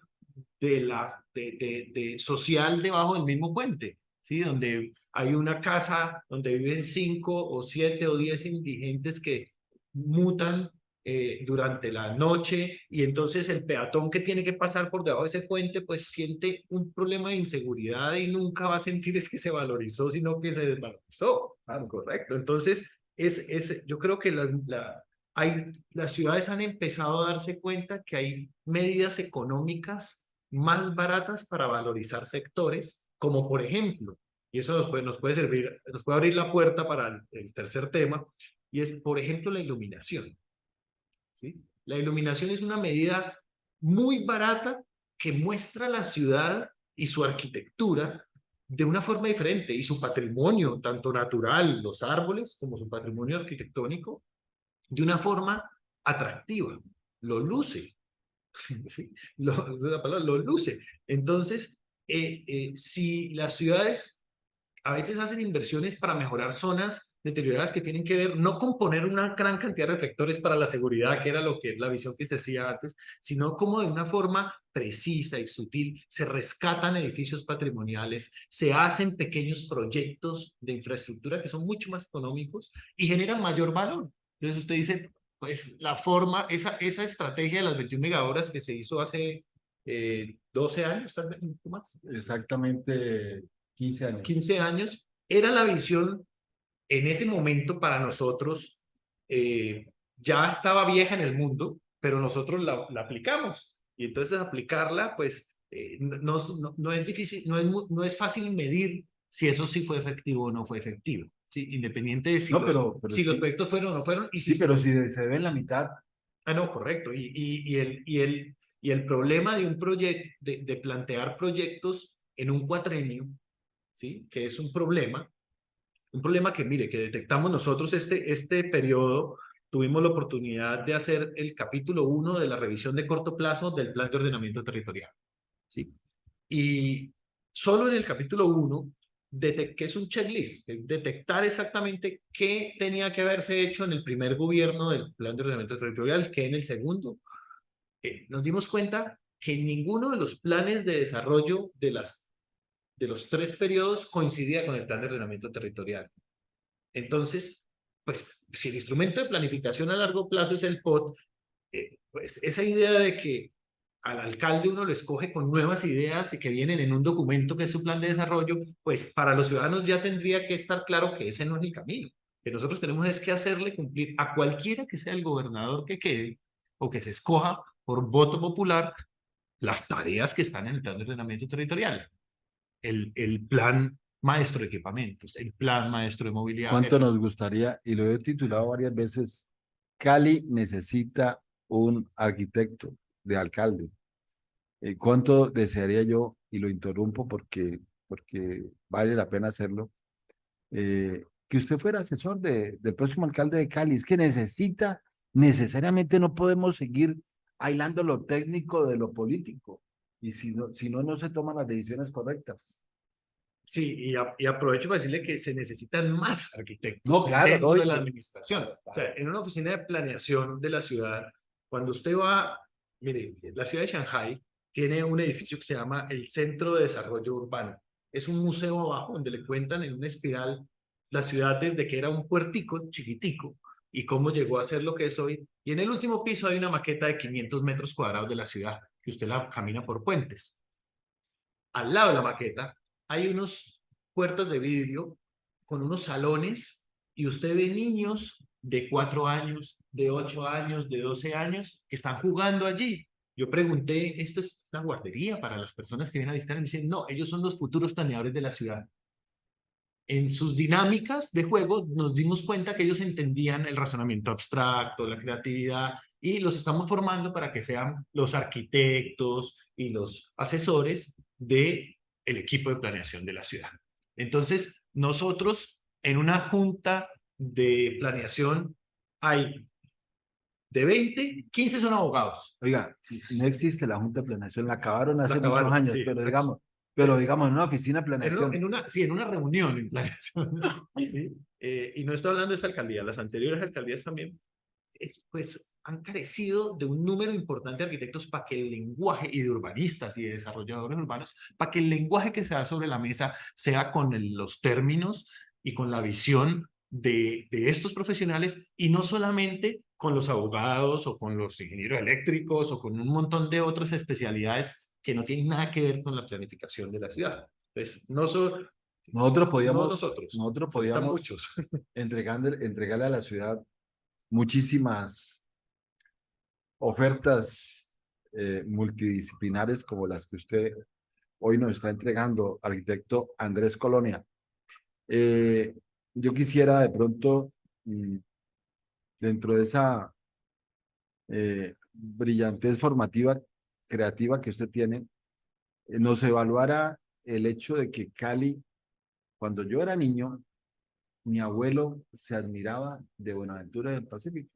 social debajo del mismo puente, ¿sí? Donde hay una casa donde viven 5 o 7 o 10 indigentes que mutan durante la noche y entonces el peatón que tiene que pasar por debajo de ese puente pues siente un problema de inseguridad y nunca va a sentir es que se valorizó, sino que se desvalorizó. Ah, correcto. Entonces, yo creo que las ciudades han empezado a darse cuenta que hay medidas económicas más baratas para valorizar sectores, como por ejemplo, y eso nos puede servir, nos puede abrir la puerta para el tercer tema, y es, por ejemplo, la iluminación. ¿Sí? La iluminación es una medida muy barata que muestra la ciudad y su arquitectura de una forma diferente y su patrimonio, tanto natural, los árboles, como su patrimonio arquitectónico, de una forma atractiva, lo luce, ¿sí? Lo luce. Entonces, si las ciudades a veces hacen inversiones para mejorar zonas deterioradas que tienen que ver no con poner una gran cantidad de reflectores para la seguridad, que era la visión que se hacía antes, sino como de una forma precisa y sutil se rescatan edificios patrimoniales, se hacen pequeños proyectos de infraestructura que son mucho más económicos y generan mayor valor. Entonces usted dice, pues la forma, esa estrategia de las 21 megahoras que se hizo hace 12 años, tal vez un poco más. Exactamente 15 años. 15 años, era la visión en ese momento para nosotros, ya estaba vieja en el mundo, pero nosotros la aplicamos. Y entonces aplicarla, pues, no es difícil, no es fácil medir si eso sí fue efectivo o no fue efectivo. ¿Sí? Independiente de No, pero si los sí, proyectos fueron o no fueron. Y sí, pero si se ve en la mitad. Ah, no, correcto. Y el problema de un proyecto, de plantear proyectos en un cuatrenio, ¿sí? Que es un problema que, mire, que detectamos nosotros este periodo, tuvimos la oportunidad de hacer el capítulo 1 de la revisión de corto plazo del Plan de Ordenamiento Territorial, ¿sí? Y solo en el capítulo 1, que es un checklist, es detectar exactamente qué tenía que haberse hecho en el primer gobierno del Plan de Ordenamiento Territorial, que en el segundo, nos dimos cuenta que ninguno de los planes de desarrollo de los 3 periodos coincidía con el Plan de Ordenamiento Territorial. Entonces, pues, si el instrumento de planificación a largo plazo es el POT, pues esa idea de que al alcalde uno lo escoge con nuevas ideas y que vienen en un documento que es su plan de desarrollo, pues para los ciudadanos ya tendría que estar claro que ese no es el camino. Que nosotros tenemos es que hacerle cumplir a cualquiera que sea el gobernador que quede o que se escoja por voto popular las tareas que están en el plan de ordenamiento territorial. El plan maestro de equipamientos, el plan maestro de movilidad. ¿Cuánto nos gustaría? Y lo he titulado varias veces, Cali necesita un arquitecto de alcalde. ¿Cuánto desearía yo? Y lo interrumpo porque vale la pena hacerlo. Que usted fuera asesor del próximo alcalde de Cali. Es que necesariamente no podemos seguir aislando lo técnico de lo político. Y si no, no se toman las decisiones correctas. Sí, y aprovecho para decirle que se necesitan más No, arquitectos claro, dentro de la lógico. administración. O sea, en una oficina de planeación de la ciudad, cuando usted va, mire, la ciudad de Shanghai tiene un edificio que se llama el Centro de Desarrollo Urbano. Es un museo abajo donde le cuentan en una espiral la ciudad desde que era un puertico chiquitico y cómo llegó a ser lo que es hoy. Y en el último piso hay una maqueta de 500 metros cuadrados de la ciudad, que usted la camina por puentes. Al lado de la maqueta hay unos puertos de vidrio con unos salones y usted ve niños de 4 años, de 8 años, de 12 años que están jugando allí. Yo pregunté, ¿esto es una guardería para las personas que vienen a visitar? Y me dicen, no, ellos son los futuros planeadores de la ciudad. En sus dinámicas de juego nos dimos cuenta que ellos entendían el razonamiento abstracto, la creatividad, y los estamos formando para que sean los arquitectos y los asesores del equipo de planeación de la ciudad. Entonces, nosotros en una junta de planeación hay de 20, 15 son abogados. Oiga, no existe la Junta de Planeación, la acabaron La hace muchos acabaron, años, sí. pero digamos, en una oficina de planeación. Sí, en una reunión en planeación, ¿sí? Y no estoy hablando de esta alcaldía, las anteriores alcaldías también, pues han carecido de un número importante de arquitectos para que el lenguaje, y de urbanistas y de desarrolladores urbanos, para que el lenguaje que se da sobre la mesa sea con los términos y con la visión de estos profesionales y no solamente con los abogados o con los ingenieros eléctricos o con un montón de otras especialidades que no tienen nada que ver con la planificación de la ciudad. Entonces, Nosotros no podíamos, nosotros, nosotros necesitan podíamos muchos. entregarle a la ciudad muchísimas ofertas multidisciplinares como las que usted hoy nos está entregando, arquitecto Andrés Colonia. Eh, yo quisiera de pronto, dentro de esa brillantez formativa, creativa que usted tiene, nos evaluara el hecho de que Cali, cuando yo era niño, mi abuelo se admiraba de Buenaventura del Pacífico.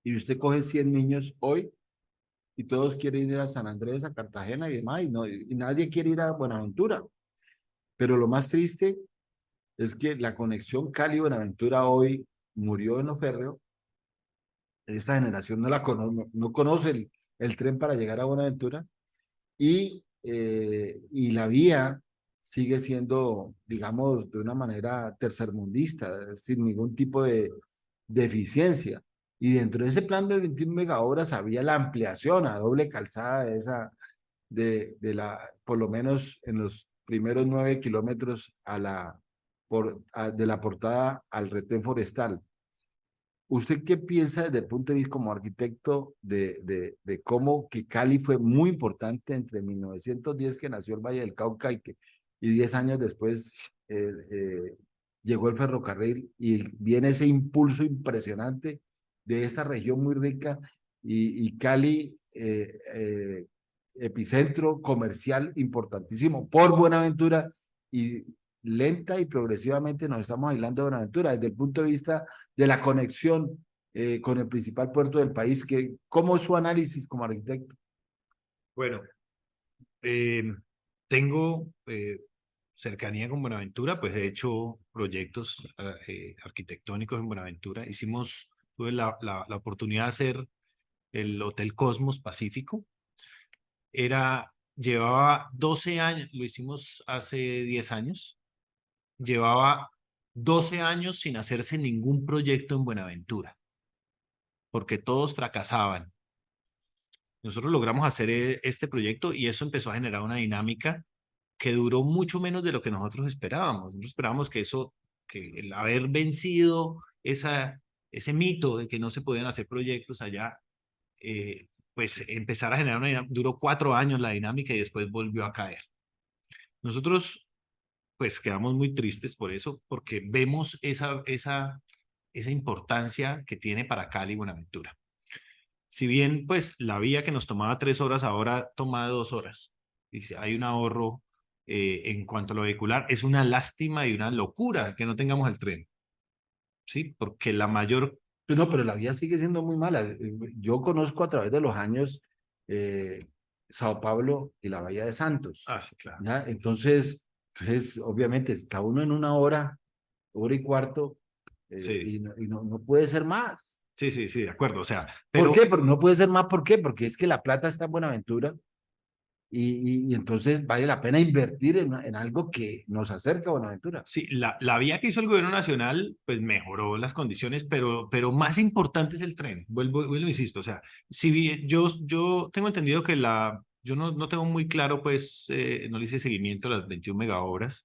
Y usted coge 100 niños hoy y todos quieren ir a San Andrés, a Cartagena y demás, y, no, y nadie quiere ir a Buenaventura. Pero lo más triste es que la conexión Cali-Buenaventura hoy murió en lo férreo. Esta generación no conoce el tren para llegar a Buenaventura y la vía sigue siendo, digamos, de una manera tercermundista, sin ningún tipo de eficiencia. Y dentro de ese plan de 21 megahoras había la ampliación a doble calzada de la, por lo menos en los primeros 9 kilómetros de la portada al retén forestal. ¿Usted qué piensa desde el punto de vista como arquitecto de cómo que Cali fue muy importante entre 1910 que nació el Valle del Cauca y 10 años después llegó el ferrocarril y viene ese impulso impresionante de esta región muy rica y Cali epicentro comercial importantísimo por Buenaventura y lenta y progresivamente nos estamos aislando de Buenaventura desde el punto de vista de la conexión con el principal puerto del país, ¿cómo es su análisis como arquitecto? Bueno, eh, tengo cercanía con Buenaventura, pues he hecho proyectos arquitectónicos en Buenaventura. Tuve la oportunidad de hacer el Hotel Cosmos Pacífico. Llevaba 12 años, lo hicimos hace 10 años, llevaba 12 años sin hacerse ningún proyecto en Buenaventura, porque todos fracasaban. Nosotros logramos hacer este proyecto y eso empezó a generar una dinámica que duró mucho menos de lo que nosotros esperábamos. Nosotros esperábamos que el haber vencido ese mito de que no se podían hacer proyectos allá, pues empezar a generar una dinámica. Duró 4 años la dinámica y después volvió a caer. Nosotros pues quedamos muy tristes por eso, porque vemos esa importancia que tiene para Cali y Buenaventura. Si bien, pues, la vía que nos tomaba 3 horas, ahora toma 2 horas. Y si hay un ahorro en cuanto a lo vehicular, es una lástima y una locura que no tengamos el tren, ¿sí? Porque la mayor... No, pero la vía sigue siendo muy mala. Yo conozco a través de los años eh, Sao Paulo y la Bahía de Santos. Sí, claro. ¿Ya? Entonces, Entonces, obviamente, está uno en una hora, hora y cuarto, Sí, no puede ser más. sí, sí, sí, de acuerdo. O sea, ¿Por pero qué? Porque no puede ser más, ¿por qué? Porque es que la plata está en Buenaventura y entonces vale la pena invertir en algo que nos acerca a Buenaventura. sí, la vía que hizo el gobierno nacional, pues mejoró las condiciones, pero más importante es el tren. Vuelvo, insisto, o sea, si yo tengo entendido que yo no tengo muy claro, pues, no le hice seguimiento a las 21 megahoras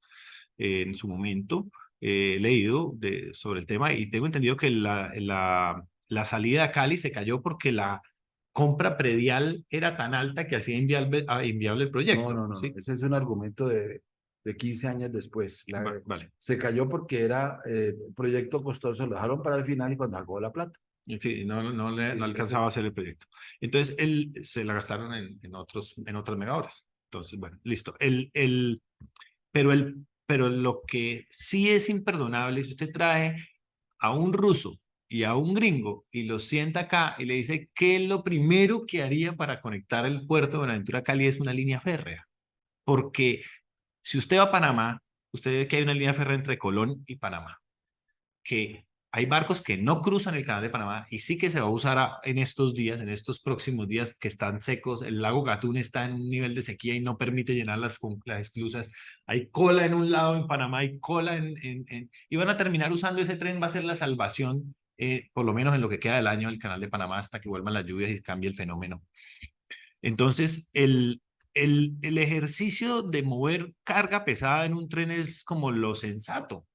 en su momento. He leído sobre el tema y tengo entendido que la salida a Cali se cayó porque la compra predial era tan alta que hacía inviable el No, proyecto, no, no, no. ¿sí? Ese es un argumento de 15 años después. Vale. Se cayó porque era proyecto costoso, lo dejaron para el final y cuando acabó la plata. Sí, no Sí, alcanzaba a hacer el proyecto. Entonces, se la gastaron en otras megahoras. Entonces, bueno, listo. Pero lo que sí es imperdonable es usted trae a un ruso y a un gringo y lo sienta acá y le dice que lo primero que haría para conectar el puerto de Buenaventura a Cali es una línea férrea. Porque si usted va a Panamá, usted ve que hay una línea férrea entre Colón y Panamá, que hay barcos que no cruzan el canal de Panamá y sí que se va a usar en estos días, en estos próximos días que están secos. El lago Gatún está en un nivel de sequía y no permite llenar las esclusas. Hay cola en un lado en Panamá, hay cola y van a terminar usando ese tren, va a ser la salvación, por lo menos en lo que queda del año del canal de Panamá hasta que vuelvan las lluvias y cambie el fenómeno. Entonces, el ejercicio de mover carga pesada en un tren es como lo sensato.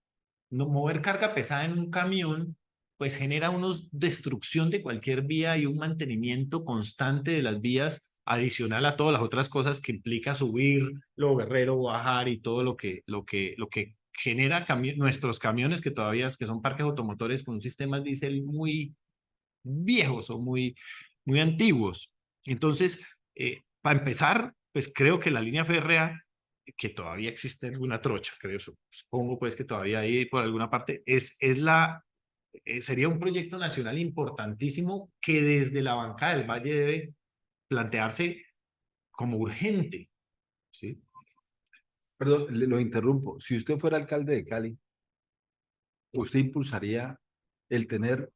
No, mover carga pesada en un camión, pues genera una destrucción de cualquier vía y un mantenimiento constante de las vías, adicional a todas las otras cosas que implica subir, lo guerrero, bajar y todo lo que genera nuestros camiones que todavía que son parques automotores con sistemas diésel muy viejos o muy antiguos. Entonces, para empezar, pues creo que la línea férrea, que todavía existe en alguna trocha, creo, supongo pues que todavía hay por alguna parte, sería un proyecto nacional importantísimo que desde la bancada del Valle debe plantearse como urgente, ¿sí? Perdón, lo interrumpo. Si usted fuera alcalde de Cali, ¿usted impulsaría el tener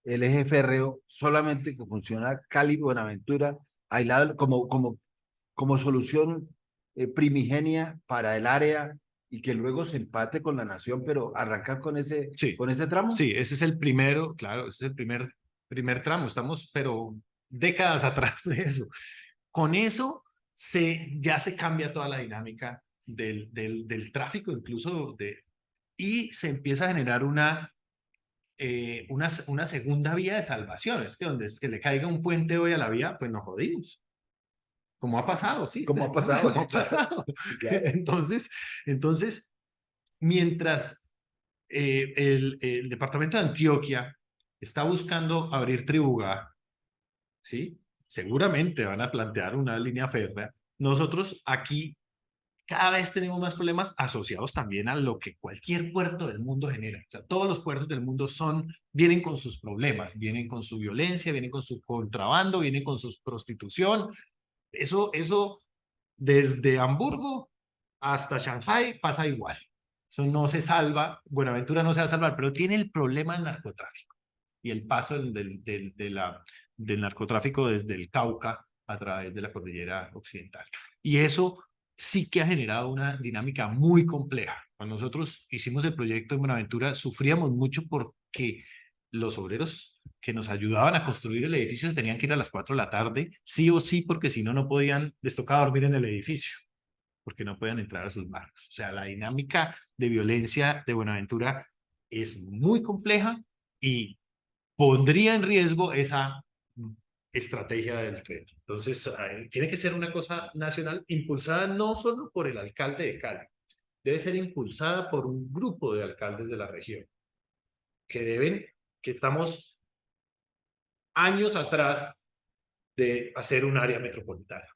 el eje férreo solamente que funciona Cali-Buenaventura, aislado como solución primigenia para el área y que luego se empate con la nación, pero arrancar Sí, con ese tramo? sí, ese es el primero, claro, ese es el primer tramo, estamos pero décadas atrás de eso. Con eso ya se cambia toda la dinámica del tráfico, incluso y se empieza a generar una segunda vía de salvación. Es que donde es que le caiga un puente hoy a la vía, pues nos jodimos. Como ha pasado, sí, ¿Cómo ha pasado? como ha Claro, pasado. sí, claro. Entonces, mientras el departamento de Antioquia está buscando abrir Tribugá, ¿sí? Seguramente van a plantear una línea férrea. Nosotros aquí cada vez tenemos más problemas asociados también a lo que cualquier puerto del mundo genera. O sea, todos los puertos del mundo vienen con sus problemas, vienen con su violencia, vienen con su contrabando, vienen con su prostitución. Eso desde Hamburgo hasta Shanghai pasa igual. Eso no se salva, Buenaventura no se va a salvar, pero tiene el problema del narcotráfico y el paso del narcotráfico desde el Cauca a través de la cordillera occidental. Y eso sí que ha generado una dinámica muy compleja. Cuando nosotros hicimos el proyecto en Buenaventura, sufríamos mucho porque los obreros que nos ayudaban a construir el edificio tenían que ir a las 4 de la tarde, sí o sí, porque si no, no podían, les tocaba dormir en el edificio, porque no podían entrar a sus barrios. O sea, la dinámica de violencia de Buenaventura es muy compleja y pondría en riesgo esa estrategia del tren. Entonces, tiene que ser una cosa nacional impulsada no solo por el alcalde de Cali, debe ser impulsada por un grupo de alcaldes de la región que que estamos años atrás de hacer un área metropolitana.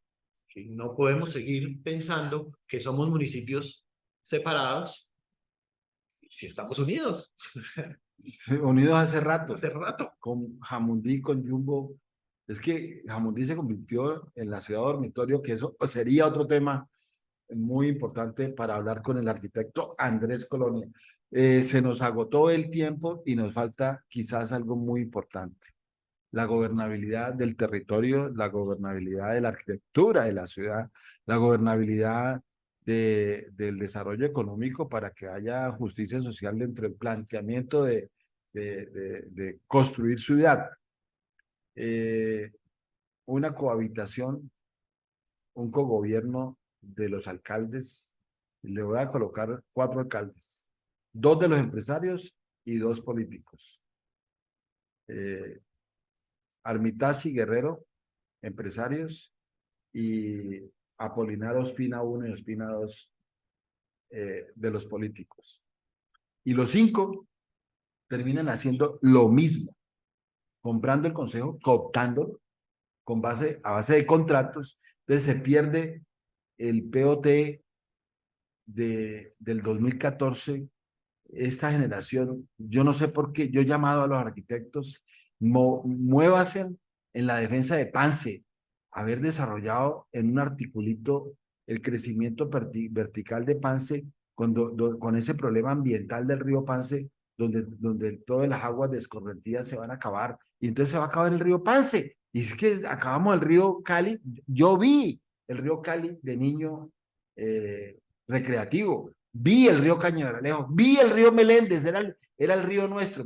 ¿Sí? No podemos seguir pensando que somos municipios separados si estamos unidos. Sí, unidos hace rato, Hace rato. con Jamundí, con Jumbo. Es que Jamundí se convirtió en la ciudad dormitorio, que eso sería otro tema muy importante para hablar con el arquitecto Andrés Colonia. Se nos agotó el tiempo y nos falta quizás algo muy importante: la gobernabilidad del territorio, la gobernabilidad de la arquitectura de la ciudad, la gobernabilidad del desarrollo económico para que haya justicia social dentro del planteamiento de construir ciudad. Una cohabitación, un cogobierno de los alcaldes. Le voy a colocar 4 alcaldes, 2 de los empresarios y 2 políticos. Armitaz y Guerrero, empresarios, y Apolinar Ospina 1 y Ospina 2 de los políticos. Y los 5 terminan haciendo lo mismo, comprando el consejo, cooptándolo a base de contratos. Entonces se pierde el POT del 2014. Esta generación, yo no sé por qué, yo he llamado a los arquitectos: muévanse en la defensa de Pance, haber desarrollado en un articulito el crecimiento vertical de Pance con ese problema ambiental del río Pance, donde todas las aguas descorrentidas se van a acabar, y entonces se va a acabar el río Pance. Y es que acabamos el río Cali. Yo vi el río Cali de niño recreativo. Vi el río Cañaveralejo, vi el río Meléndez, era el río nuestro,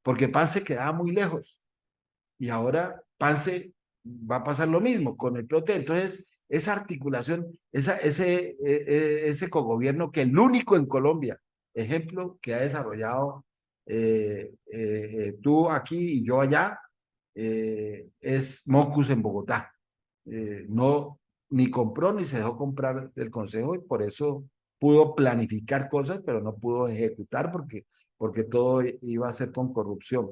porque Pance quedaba muy lejos. Y ahora Pance va a pasar lo mismo con el POT. Entonces, esa articulación, ese cogobierno, que el único en Colombia, ejemplo, que ha desarrollado tú aquí y yo allá, es Mocus en Bogotá. No, ni compró ni se dejó comprar del consejo, y por eso pudo planificar cosas, pero no pudo ejecutar porque todo iba a ser con corrupción.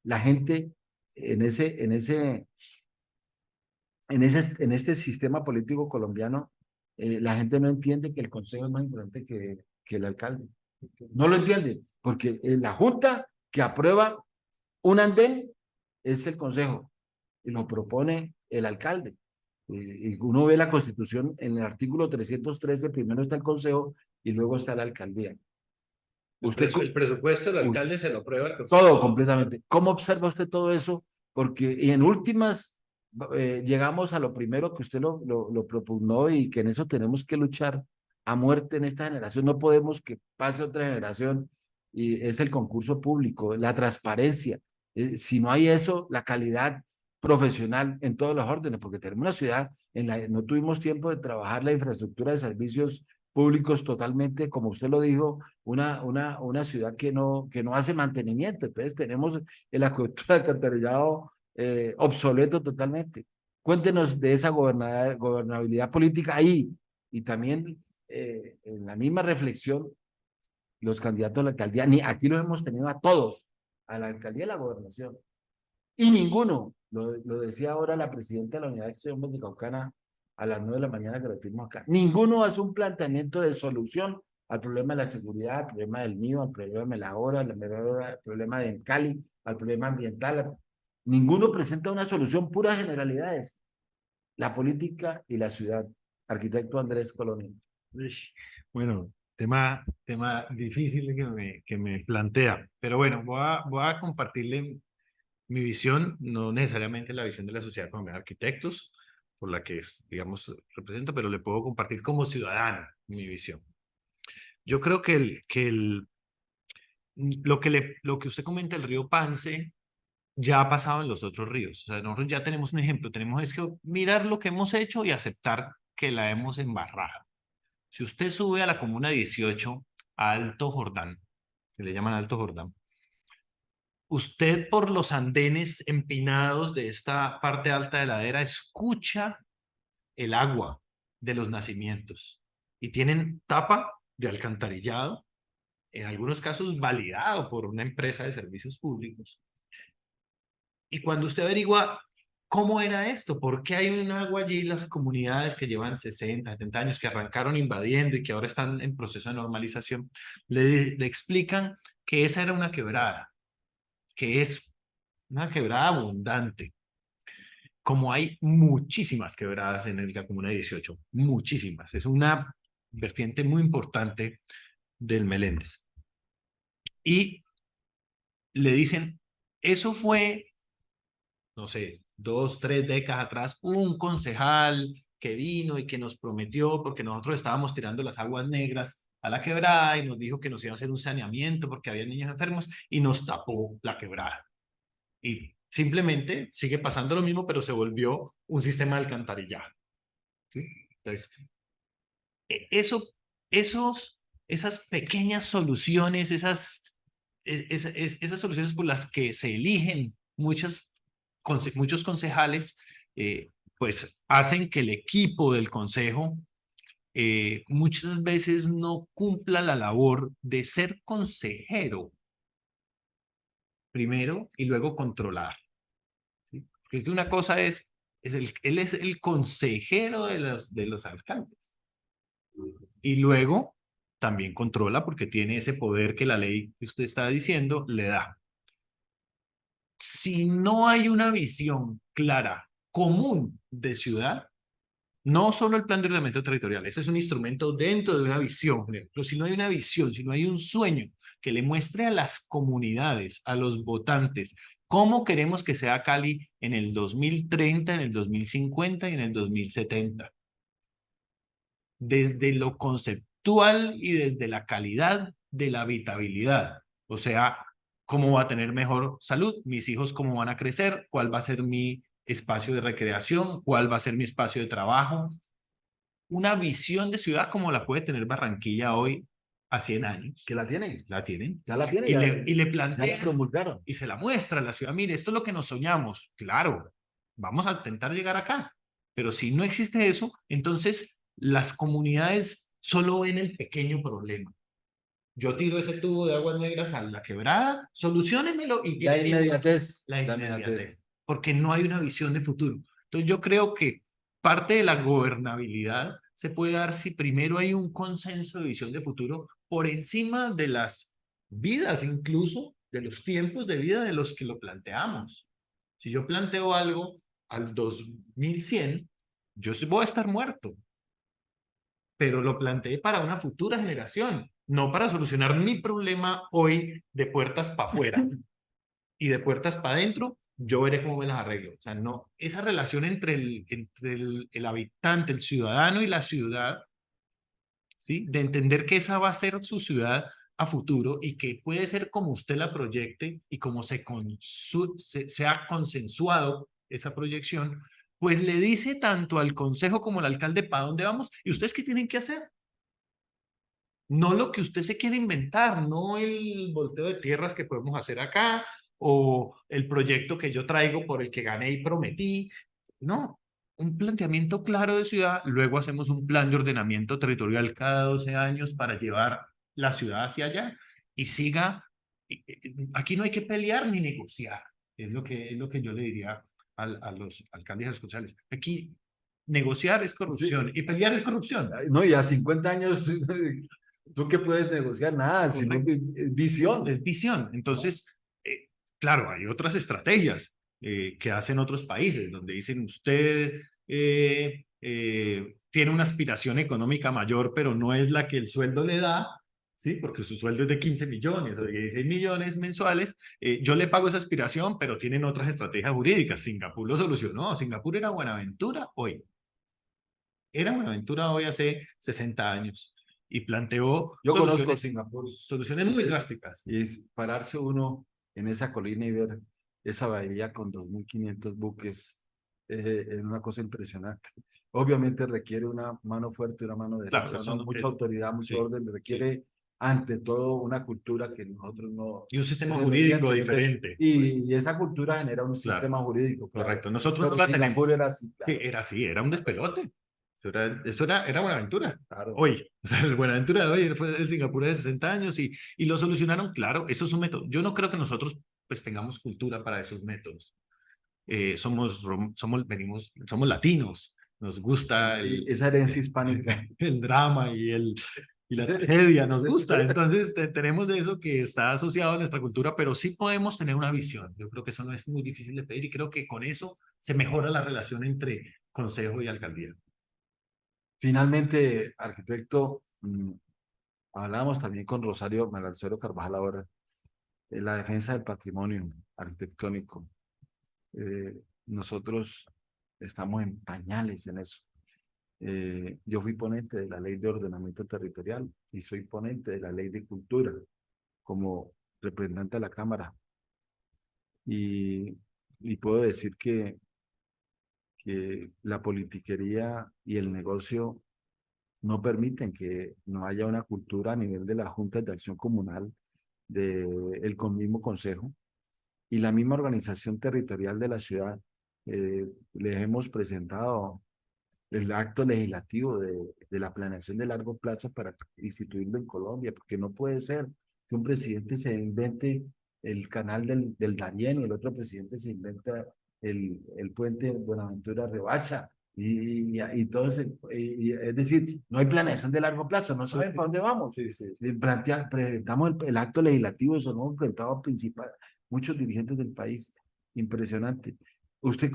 La gente en en este sistema político colombiano, la gente no entiende que el consejo es más importante que el alcalde. No lo entiende, porque la junta que aprueba un andén es el consejo y lo propone el alcalde. Y uno ve la Constitución, en el artículo 313, primero está el consejo y luego está la alcaldía. Usted, El presupuesto del usted alcalde se lo aprueba el consejo. todo completamente. ¿Cómo observa usted todo eso? Porque y en últimas llegamos a lo primero que usted lo propugnó, y que en eso tenemos que luchar a muerte en esta generación. No podemos que pase otra generación, y es el concurso público, la transparencia. Si no hay eso, la calidad profesional en todos los órdenes, porque tenemos una ciudad en la que no tuvimos tiempo de trabajar la infraestructura de servicios públicos totalmente, como usted lo dijo, una ciudad que no hace mantenimiento. Entonces tenemos el acueducto de alcantarillado obsoleto totalmente. Cuéntenos de esa gobernabilidad política ahí. Y también en la misma reflexión, los candidatos a la alcaldía, ni aquí los hemos tenido a todos, a la alcaldía y a la gobernación. Y ninguno, lo decía ahora la presidenta de la Unidad de Acción Caucana a las 9 de la mañana que lo tuvimos acá, ninguno hace un planteamiento de solución al problema de la seguridad, al problema del mío, al problema de la hora, al problema de Cali, al problema ambiental. Ninguno presenta una solución, puras generalidades. La política y la ciudad. Arquitecto Andrés Colonia. Bueno, tema difícil que me plantea, pero bueno, voy a compartirle mi visión, no necesariamente la visión de la Sociedad Colombiana de Arquitectos, por la que, digamos, represento, pero le puedo compartir como ciudadano mi visión. Yo creo lo que usted comenta, el río Pance, ya ha pasado en los otros ríos. O sea, nosotros ya tenemos un ejemplo, tenemos es que mirar lo que hemos hecho y aceptar que la hemos embarrado. Si usted sube a la Comuna 18, a Alto Jordán, que le llaman Alto Jordán, usted por los andenes empinados de esta parte alta de la ladera escucha el agua de los nacimientos y tienen tapa de alcantarillado, en algunos casos validado por una empresa de servicios públicos. Y cuando usted averigua cómo era esto, por qué hay un agua allí, las comunidades que llevan 60, 70 años, que arrancaron invadiendo y que ahora están en proceso de normalización, le explican que esa era una quebrada, que es una quebrada abundante. como hay muchísimas quebradas en la Comuna 18, muchísimas, es una vertiente muy importante del Meléndez. Y le dicen, eso fue, no sé, 2, 3 décadas atrás, un concejal que vino y que nos prometió, porque nosotros estábamos tirando las aguas negras a la quebrada y nos dijo que nos iba a hacer un saneamiento porque había niños enfermos y nos tapó la quebrada. Y simplemente sigue pasando lo mismo, pero se volvió un sistema de alcantarillado. ¿Sí? Entonces, eso, esas pequeñas soluciones, esas soluciones por las que se eligen muchos concejales, pues hacen que el equipo del consejo muchas veces no cumpla la labor de ser consejero primero y luego controlar. ¿Sí? Porque una cosa él es el consejero de los alcaldes. Y luego también controla porque tiene ese poder que la ley que usted está diciendo le da. Si no hay una visión clara, común de ciudad, no solo el plan de ordenamiento territorial, ese es un instrumento dentro de una visión, pero si no hay una visión, si no hay un sueño que le muestre a las comunidades, a los votantes, cómo queremos que sea Cali en el 2030, en el 2050 y en el 2070, desde lo conceptual y desde la calidad de la habitabilidad. O sea, cómo va a tener mejor salud, mis hijos cómo van a crecer, cuál va a ser mi espacio de recreación, cuál va a ser mi espacio de trabajo. Una visión de ciudad como la puede tener Barranquilla hoy a 100 años. Que la tienen. La tienen. Ya la tienen. Y le Ya la plantean promulgaron. y se la muestra a la ciudad. Mire, esto es lo que nos soñamos. Claro, vamos a intentar llegar acá. Pero si no existe eso, entonces las comunidades solo ven el pequeño problema. Yo tiro ese tubo de aguas negras a la quebrada, soluciónemelo y La tiene inmediatez. la inmediatez, porque no hay una visión de futuro. Entonces yo creo que parte de la gobernabilidad se puede dar si primero hay un consenso de visión de futuro por encima de las vidas, incluso de los tiempos de vida de los que lo planteamos. Si yo planteo algo al 2100, yo voy a estar muerto, pero lo planteé para una futura generación, no para solucionar mi problema hoy de puertas para afuera y de puertas para adentro, yo veré cómo me las arreglo. O sea, no, esa relación entre el habitante, el ciudadano y la ciudad, ¿sí? De entender que esa va a ser su ciudad a futuro y que puede ser como usted la proyecte y como se ha consensuado esa proyección, pues le dice tanto al consejo como al alcalde para dónde vamos y ustedes qué tienen que hacer. No lo que usted se quiere inventar, no el volteo de tierras que podemos hacer acá o el proyecto que yo traigo por el que gané y prometí. No, un planteamiento claro de ciudad, luego hacemos un plan de ordenamiento territorial cada 12 años para llevar la ciudad hacia allá y siga. Aquí no hay que pelear ni negociar, es lo que yo le diría a los alcaldes y a los concejales. Aquí negociar es Sí. corrupción y pelear es corrupción. No, y a 50 años, ¿tú qué puedes negociar? Nada, sino Correcto. visión. Es visión. Entonces, claro, hay otras estrategias que hacen otros países, donde dicen usted tiene una aspiración económica mayor, pero no es la que el sueldo le da, ¿sí? Porque su sueldo es de 15 millones o de 16 millones mensuales. Yo le pago esa aspiración, pero tienen otras estrategias jurídicas. Singapur lo solucionó. Singapur era Buenaventura hoy. Era Buenaventura hoy hace 60 años y planteó Yo conozco Singapur. soluciones muy drásticas. Y es pararse uno en esa colina y ver esa bahía con 2.500 buques es una cosa impresionante. Obviamente requiere una mano fuerte, una mano Claro, derecha, eso no, mucha autoridad, mucho sí, orden, sí. requiere ante todo una cultura que nosotros no Y un sistema tenemos, jurídico evidentemente, diferente. y esa cultura genera un Claro, sistema jurídico, claro. correcto. Nosotros no Pero la Singapur tenemos. era así, Sí, claro, era así, era un despelote. Era Buenaventura. claro. Hoy, o sea, el Buenaventura de hoy fue el Singapur de 60 años y lo solucionaron, claro, eso es un método. Yo no creo que nosotros pues tengamos cultura para esos métodos. Somos latinos, nos gusta Esa herencia hispánica. el drama y y la tragedia nos gusta. Entonces tenemos eso que está asociado a nuestra cultura, pero sí podemos tener una visión. Yo creo que eso no es muy difícil de pedir y creo que con eso se mejora la relación entre consejo y alcaldía. Finalmente, arquitecto, hablábamos también con María Rosario Carvajal ahora, de la defensa del patrimonio arquitectónico. Nosotros estamos en pañales en eso. Yo fui ponente de la ley de ordenamiento territorial y soy ponente de la ley de cultura como representante de la Cámara. Y puedo decir que la politiquería y el negocio no permiten que no haya una cultura a nivel de las juntas de acción comunal, del mismo consejo y la misma organización territorial de la ciudad. Les hemos presentado el acto legislativo de la planeación de largo plazo para instituirlo en Colombia, porque no puede ser que un presidente se invente el canal del Darién y el otro presidente se inventa el puente Buenaventura Rebacha. Y todo es decir, no hay planeación de largo plazo, no saben para dónde vamos. Presentamos el acto legislativo, eso no hemos presentado principal, muchos dirigentes del país, impresionante. ¿Usted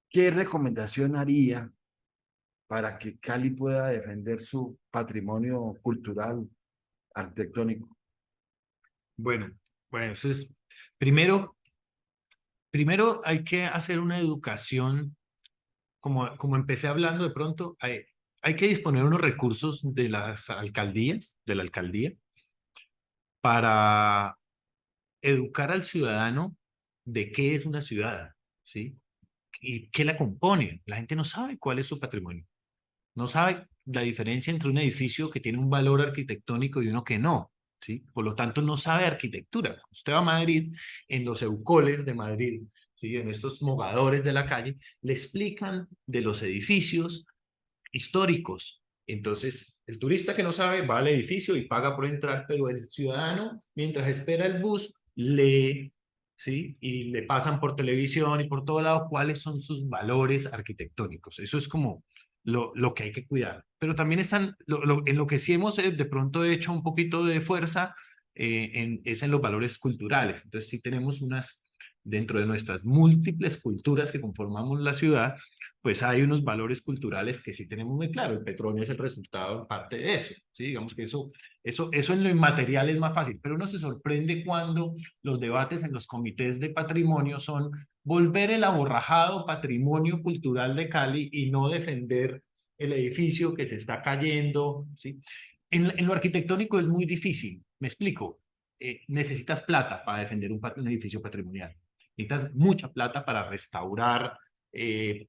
qué recomendación haría para que Cali pueda defender su patrimonio cultural arquitectónico? Bueno, bueno, eso es, primero hay que hacer una educación, como empecé hablando de pronto, hay que disponer unos recursos de las alcaldías, de la alcaldía, para educar al ciudadano de qué es una ciudad, ¿sí? Y qué la compone. La gente no sabe cuál es su patrimonio. No sabe la diferencia entre un edificio que tiene un valor arquitectónico y uno que no, ¿sí? Por lo tanto, no sabe arquitectura. Usted va a Madrid, en los eucoles de Madrid, ¿sí? En estos mogadores de la calle, le explican de los edificios históricos. Entonces, el turista que no sabe va al edificio y paga por entrar, pero el ciudadano, mientras espera el bus, lee, ¿sí? Y le pasan por televisión y por todo lado cuáles son sus valores arquitectónicos. Eso es como lo que hay que cuidar. Pero también están, en lo que sí hemos de pronto hecho un poquito de fuerza, es en los valores culturales. Entonces, sí tenemos dentro de nuestras múltiples culturas que conformamos la ciudad, pues hay unos valores culturales que sí tenemos muy claro. El petróleo es el resultado en parte de eso, ¿sí? Digamos que eso en lo inmaterial es más fácil, pero uno se sorprende cuando los debates en los comités de patrimonio son volver el aborrajado patrimonio cultural de Cali y no defender el edificio que se está cayendo, ¿sí? En lo arquitectónico es muy difícil, me explico. Necesitas plata para defender un edificio patrimonial. Necesitas mucha plata para restaurar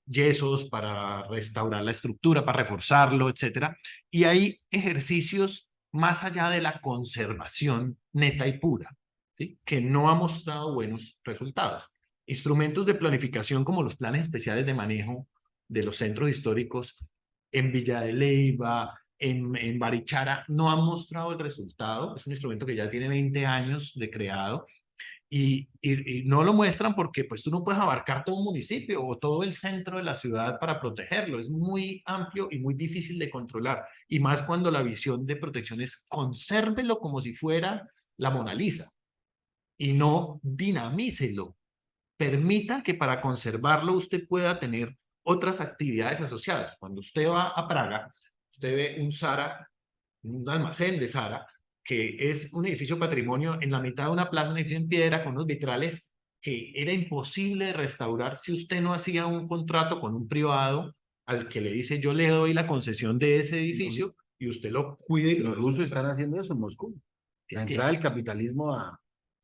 yesos, para restaurar la estructura, para reforzarlo, etcétera. Y hay ejercicios más allá de la conservación neta y pura, ¿sí? Que no ha mostrado buenos resultados. Instrumentos de planificación como los planes especiales de manejo de los centros históricos en Villa de Leyva, en Barichara, no han mostrado el resultado. Es un instrumento que ya tiene 20 años de creado y no lo muestran porque pues tú no puedes abarcar todo un municipio o todo el centro de la ciudad para protegerlo. Es muy amplio y muy difícil de controlar. Y más cuando la visión de protección es consérvelo como si fuera la Mona Lisa y no dinamícelo. Permita que para conservarlo usted pueda tener otras actividades asociadas. Cuando usted va a Praga, usted ve un Zara, un almacén de Zara, que es un edificio patrimonio en la mitad de una plaza, un edificio en piedra con unos vitrales que era imposible de restaurar si usted no hacía un contrato con un privado al que le dice yo le doy la concesión de ese edificio y usted lo cuide y lo Los rusos restaura. están haciendo eso en Moscú. La Es entrada que, del capitalismo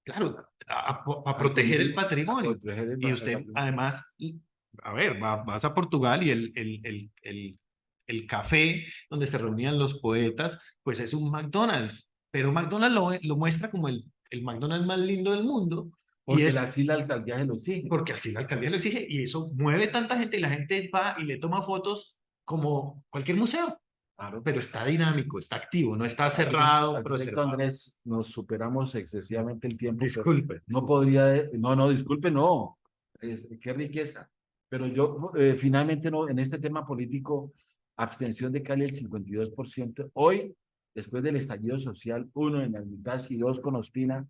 claro, a al proteger el turismo, a patrimonio. proteger Y el usted, patrimonio. además, a ver, vas a Portugal y el café donde se reunían los poetas, pues es un McDonald's. Pero McDonald's lo muestra como el McDonald's más lindo del mundo. Y Porque es así la alcaldía se lo exige. porque así la alcaldía lo exige y eso mueve tanta gente y la gente va y le toma fotos como cualquier museo. Claro, pero está dinámico, está activo, no está cerrado, Arquitecto preservado. Andrés, nos superamos excesivamente el tiempo, pero Disculpe. no podría, no, disculpe, no, qué riqueza. Pero yo finalmente no, en este tema político, abstención de Cali el 52%. Hoy después del estallido social, uno en Hermitage y dos con Ospina,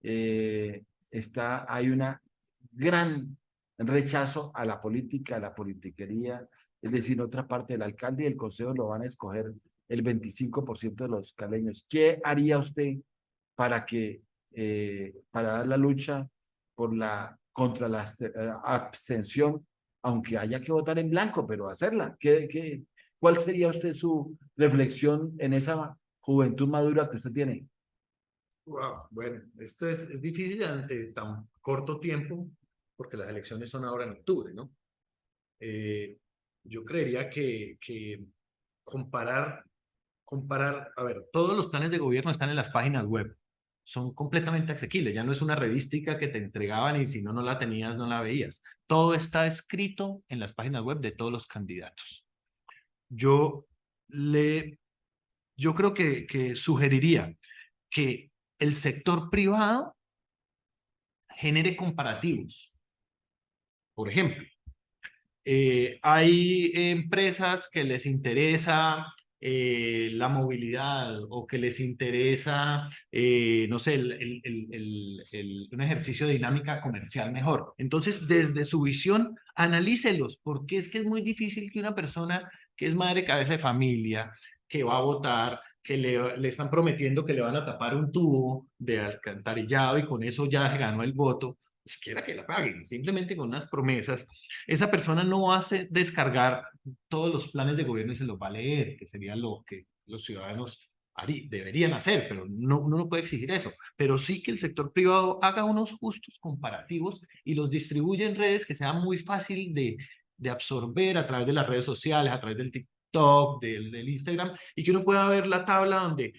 hay una gran rechazo a la política, a la politiquería, es decir, otra parte del alcalde y el consejo lo van a escoger el 25% de los caleños. ¿Qué haría usted para para dar la lucha contra la abstención, aunque haya que votar en blanco, pero hacerla? ¿Cuál sería usted su reflexión en esa juventud madura que usted tiene? Wow, bueno, esto es difícil ante tan corto tiempo, porque las elecciones son ahora en octubre, ¿no? Eh, yo creería que comparar, a ver, todos los planes de gobierno están en las páginas web, son completamente asequibles, ya no es una revística que te entregaban y si no, no la tenías, no la veías. Todo está escrito en las páginas web de todos los candidatos. Yo, le, yo creo que sugeriría que el sector privado genere comparativos. Por ejemplo, hay empresas que les interesa la movilidad o que les interesa, no sé, un ejercicio de dinámica comercial mejor. Entonces, desde su visión, analícelos, porque es que es muy difícil que una persona que es madre cabeza de familia, que va a votar, que le están prometiendo que le van a tapar un tubo de alcantarillado y con eso ya ganó el voto, ni siquiera que la paguen, simplemente con unas promesas esa persona no hace descargar todos los planes de gobierno y se los va a leer, que sería lo que los ciudadanos deberían hacer, pero no, uno no puede exigir eso. Pero sí que el sector privado haga unos justos comparativos y los distribuya en redes que sea muy fácil de absorber a través de las redes sociales, a través del TikTok, del Instagram, y que uno pueda ver la tabla donde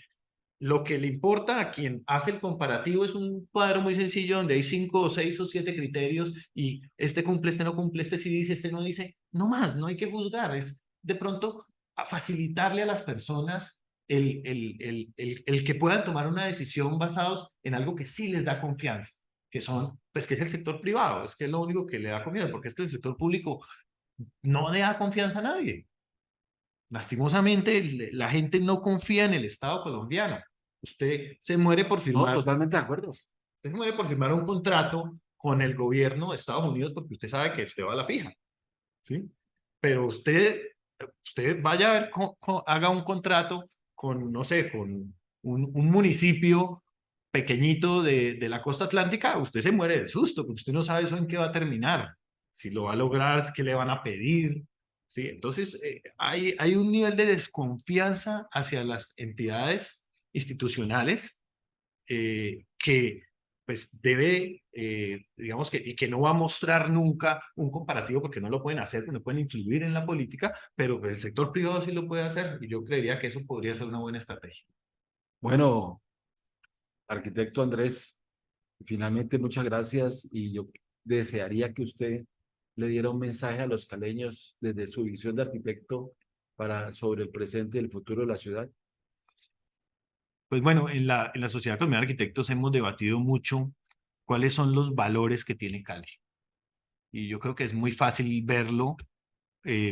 lo que le importa a quien hace el comparativo es un cuadro muy sencillo donde hay 5 o 6 o 7 criterios y este cumple, este no cumple, este sí dice, este no dice. No más, no hay que juzgar, es de pronto a facilitarle a las personas el que puedan tomar una decisión basados en algo que sí les da confianza, que son, pues que es el sector privado, es que es lo único que le da confianza, porque es que el sector público no le da confianza a nadie. Lastimosamente, la gente no confía en el Estado colombiano. Usted se muere por No, firmar, totalmente de acuerdo. usted se muere por firmar un contrato con el gobierno de Estados Unidos porque usted sabe que usted va a la fija, ¿sí? Pero usted vaya a ver, haga un contrato con, no sé, con un municipio pequeñito de la costa atlántica, usted se muere de susto, porque usted no sabe eso en qué va a terminar, si lo va a lograr, qué le van a pedir, ¿sí? Entonces, hay un nivel de desconfianza hacia las entidades institucionales que pues debe, digamos que, y que no va a mostrar nunca un comparativo porque no lo pueden hacer, no pueden influir en la política, pero pues el sector privado sí lo puede hacer y yo creería que eso podría ser una buena estrategia. Bueno, arquitecto Andrés, finalmente muchas gracias y yo desearía que usted le diera un mensaje a los caleños desde su visión de arquitecto sobre el presente y el futuro de la ciudad. Pues bueno, en la Sociedad Colombiana de Arquitectos hemos debatido mucho cuáles son los valores que tiene Cali. Y yo creo que es muy fácil verlo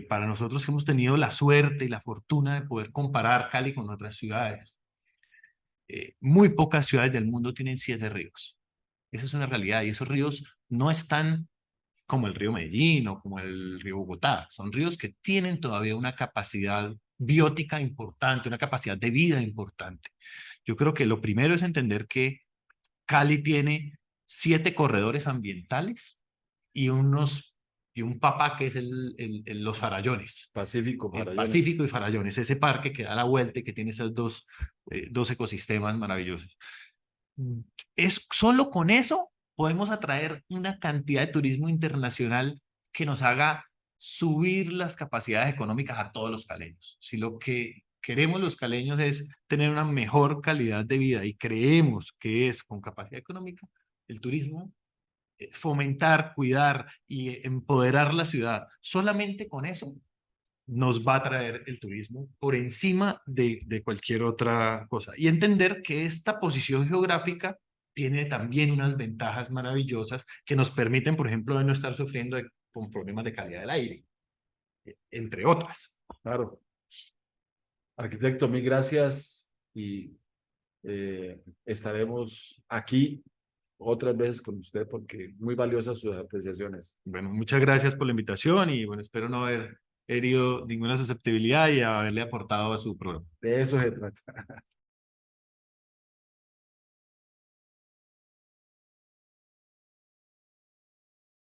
para nosotros que hemos tenido la suerte y la fortuna de poder comparar Cali con otras ciudades. Muy pocas ciudades del mundo tienen 7 ríos. Esa es una realidad y esos ríos no están como el río Medellín o como el río Bogotá. Son ríos que tienen todavía una capacidad biótica importante, una capacidad de vida importante. Yo creo que lo primero es entender que Cali tiene 7 corredores ambientales y y un papá que es los Farallones. Pacífico, El Farallones. Pacífico y Farallones, ese parque que da la vuelta y que tiene esos dos ecosistemas maravillosos. Mm, solo con eso podemos atraer una cantidad de turismo internacional que nos haga subir las capacidades económicas a todos los caleños. Si lo que queremos los caleños es tener una mejor calidad de vida y creemos que es con capacidad económica, el turismo, fomentar, cuidar y empoderar la ciudad, solamente con eso nos va a traer el turismo por encima de cualquier otra cosa. Y entender que esta posición geográfica tiene también unas ventajas maravillosas que nos permiten, por ejemplo, de no estar sufriendo con problemas de calidad del aire, entre otras. Claro. Arquitecto, mil gracias y estaremos aquí otras veces con usted porque muy valiosas sus apreciaciones. Bueno, muchas gracias por la invitación y bueno, espero no haber herido ninguna susceptibilidad y haberle aportado a su programa. De eso se trata.